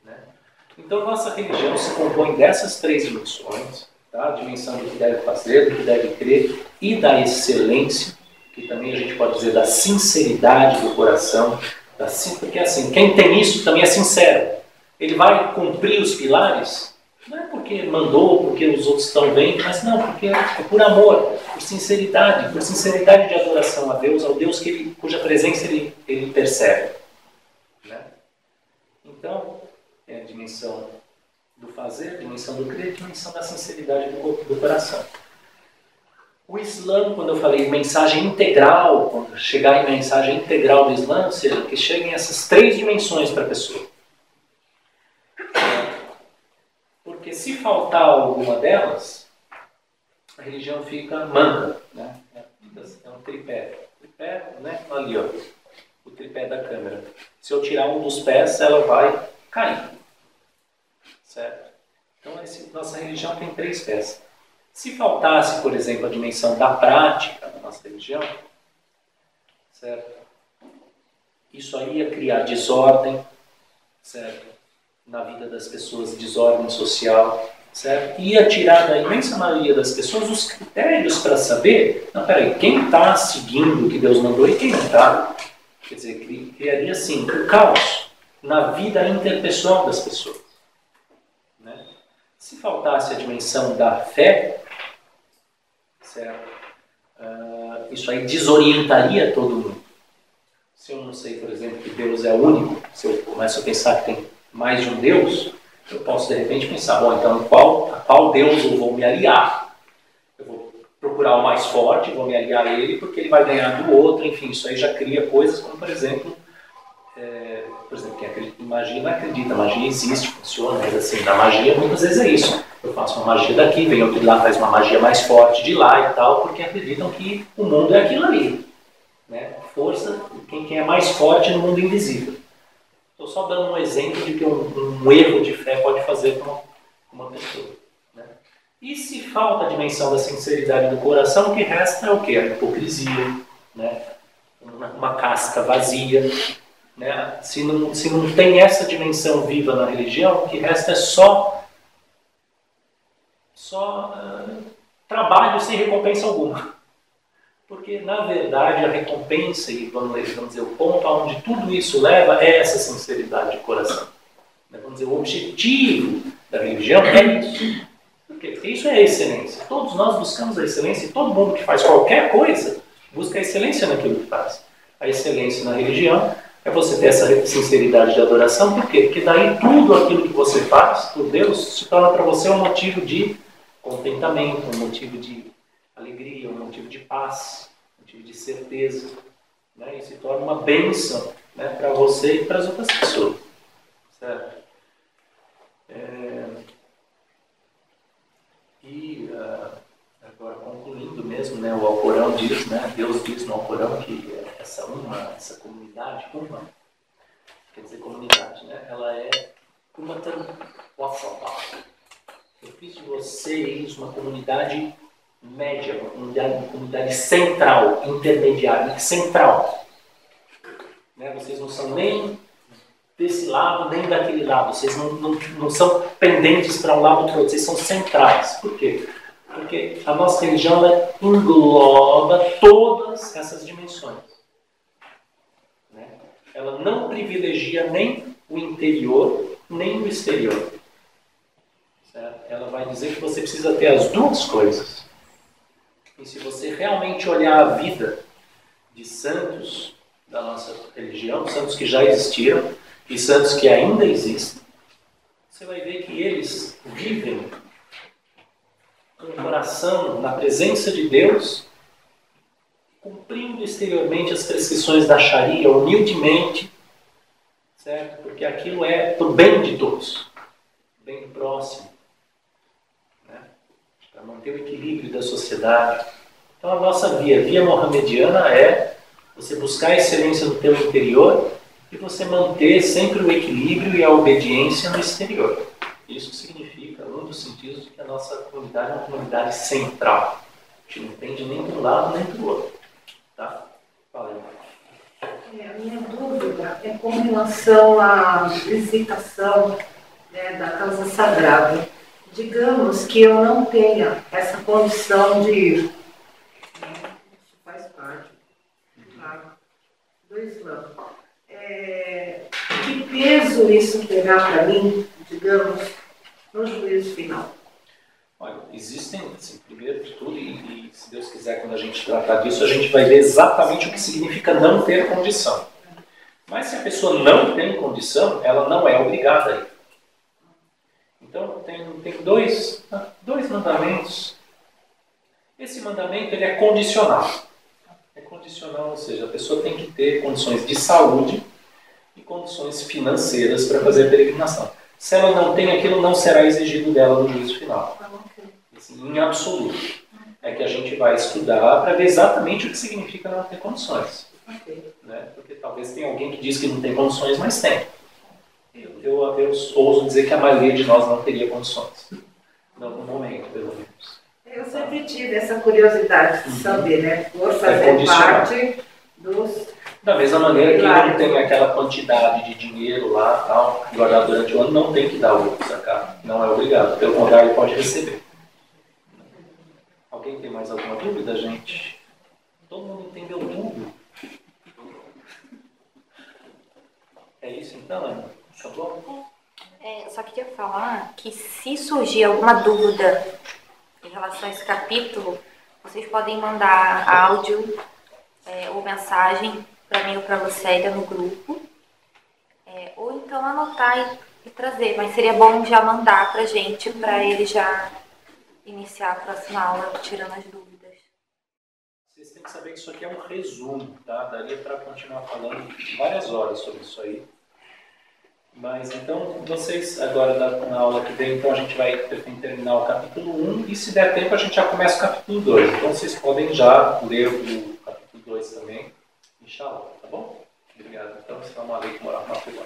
B: Né? Então, nossa religião se compõe dessas 3 dimensões. Tá? A dimensão do que deve fazer, do que deve crer e da excelência, que também a gente pode dizer da sinceridade do coração, porque assim, quem tem isso também é sincero. Ele vai cumprir os pilares, não é porque mandou, porque os outros estão bem, mas não, porque é por amor, por sinceridade de adoração a Deus, ao Deus cuja presença ele percebe. Né? Então, é a dimensão do fazer, a dimensão do crer, a dimensão da sinceridade do coração. O Islã, quando eu falei mensagem integral, quando chegar em mensagem integral do Islã, ou seja, que cheguem essas 3 dimensões para a pessoa. Porque se faltar alguma delas, a religião fica manca. Né? É um tripé. Tripé, né? Ali, ó, o tripé da câmera. Se eu tirar um dos pés, ela vai cair. Certo? Então, nossa religião tem 3 pés. Se faltasse, por exemplo, a dimensão da prática da nossa religião, certo? Isso aí ia criar desordem, certo? Na vida das pessoas, desordem social, certo? Ia tirar da imensa maioria das pessoas os critérios para saber, não, peraí, quem está seguindo o que Deus mandou e quem não está. Quer dizer, criaria, assim, um caos na vida interpessoal das pessoas. Né? Se faltasse a dimensão da fé, certo? Isso aí desorientaria todo mundo. Se eu não sei, por exemplo, que Deus é único, se eu começo a pensar que tem mais de um Deus, eu posso de repente pensar, bom, então a qual Deus eu vou me aliar? Eu vou procurar o mais forte, vou me aliar a ele, porque ele vai ganhar do outro, enfim, isso aí já cria coisas como, por exemplo, quem acredita em magia não acredita, a magia existe, funciona, mas assim, na magia muitas vezes é isso. Eu faço uma magia daqui, vem outro de lá, faz uma magia mais forte de lá e tal, porque acreditam que o mundo é aquilo ali. Né? Força, quem é mais forte no mundo invisível. Estou só dando um exemplo de que um erro de fé pode fazer com uma pessoa. Né? E se falta a dimensão da sinceridade do coração, o que resta é o quê? A hipocrisia, né? Uma casca vazia. Né? Se não tem essa dimensão viva na religião, o que resta é só trabalho sem recompensa alguma. Porque, na verdade, a recompensa, e vamos dizer, o ponto aonde tudo isso leva é essa sinceridade de coração. Vamos dizer, o objetivo da religião é isso. Por quê? Porque isso é a excelência. Todos nós buscamos a excelência e todo mundo que faz qualquer coisa busca a excelência naquilo que faz. A excelência na religião é você ter essa sinceridade de adoração. Por quê? Porque daí tudo aquilo que você faz por Deus se torna para você um motivo de contentamento, um motivo de alegria, um motivo de paz, um motivo de certeza. Né? E se torna uma bênção, né, para você e para as outras pessoas. Certo? Agora, concluindo mesmo, né, o Alcorão diz, né, Deus diz no Alcorão que essa comunidade, quer dizer comunidade, né, ela é eu fiz de vocês uma comunidade média, uma comunidade central, intermediária, central. Né, vocês não são nem desse lado, nem daquele lado. Vocês não são pendentes para um lado ou para o outro. Vocês são centrais. Por quê? Porque a nossa religião ela engloba todas essas dimensões. Né? Ela não privilegia nem o interior, nem o exterior. Certo? Ela vai dizer que você precisa ter as duas coisas. E se você realmente olhar a vida de santos da nossa religião, santos que já existiram, e santos que ainda existem, você vai ver que eles vivem com o coração na presença de Deus, cumprindo exteriormente as prescrições da Sharia, humildemente, certo? Porque aquilo é para o bem de todos, bem do próximo, né? Para manter o equilíbrio da sociedade. Então a nossa via mohamediana é você buscar a excelência no teu interior e você manter sempre o equilíbrio e a obediência no exterior. Isso significa, um dos sentidos de que a nossa comunidade é uma comunidade central. A gente não pende nem para um lado nem para o outro. Tá? Fala aí.
E: A minha dúvida é com relação à visitação, né, da casa sagrada. Digamos que eu não tenha essa condição de ir. Isso faz parte, claro, do Islã. Que peso isso terá para mim, digamos, no juízo final?
B: Olha, existem, assim, primeiro de tudo, e se Deus quiser, quando a gente tratar disso, a gente vai ver exatamente o que significa não ter condição. Mas se a pessoa não tem condição, ela não é obrigada a ir. Então, tem dois mandamentos. Esse mandamento ele é condicional. É condicional, ou seja, a pessoa tem que ter condições de saúde e condições financeiras para fazer a peregrinação. Se ela não tem aquilo, não será exigido dela no juízo final. Assim, em absoluto. É que a gente vai estudar para ver exatamente o que significa não ter condições. Né? Porque talvez tenha alguém que diz que não tem condições, mas tem. Eu ouso dizer que a maioria de nós não teria condições. Não no momento, pelo menos.
E: Eu sempre tive essa curiosidade de saber, né? Por fazer parte dos...
B: Da mesma maneira que não tem aquela quantidade de dinheiro lá, tal, guardado durante o ano, não tem que dar o zakat. Não é obrigado. Pelo contrário, pode receber. Alguém tem mais alguma dúvida, gente? Todo mundo entendeu tudo. É isso então, Ana? Tá bom?
A: Eu só queria falar que se surgir alguma dúvida em relação a esse capítulo, vocês podem mandar áudio ou mensagem para mim ou para a Lucélia no grupo, ou então anotar e trazer, mas seria bom já mandar para a gente, para ele já iniciar a próxima aula tirando as dúvidas.
B: Vocês têm que saber que isso aqui é um resumo, tá? Daria para continuar falando várias horas sobre isso aí. Mas então, vocês agora na aula que vem, então a gente vai terminar o capítulo 1 e se der tempo a gente já começa o capítulo 2. Então vocês podem já ler o capítulo 2 também, inshallah, tá bom? Obrigado. Então, assalamu alaikum wa rahmatullah.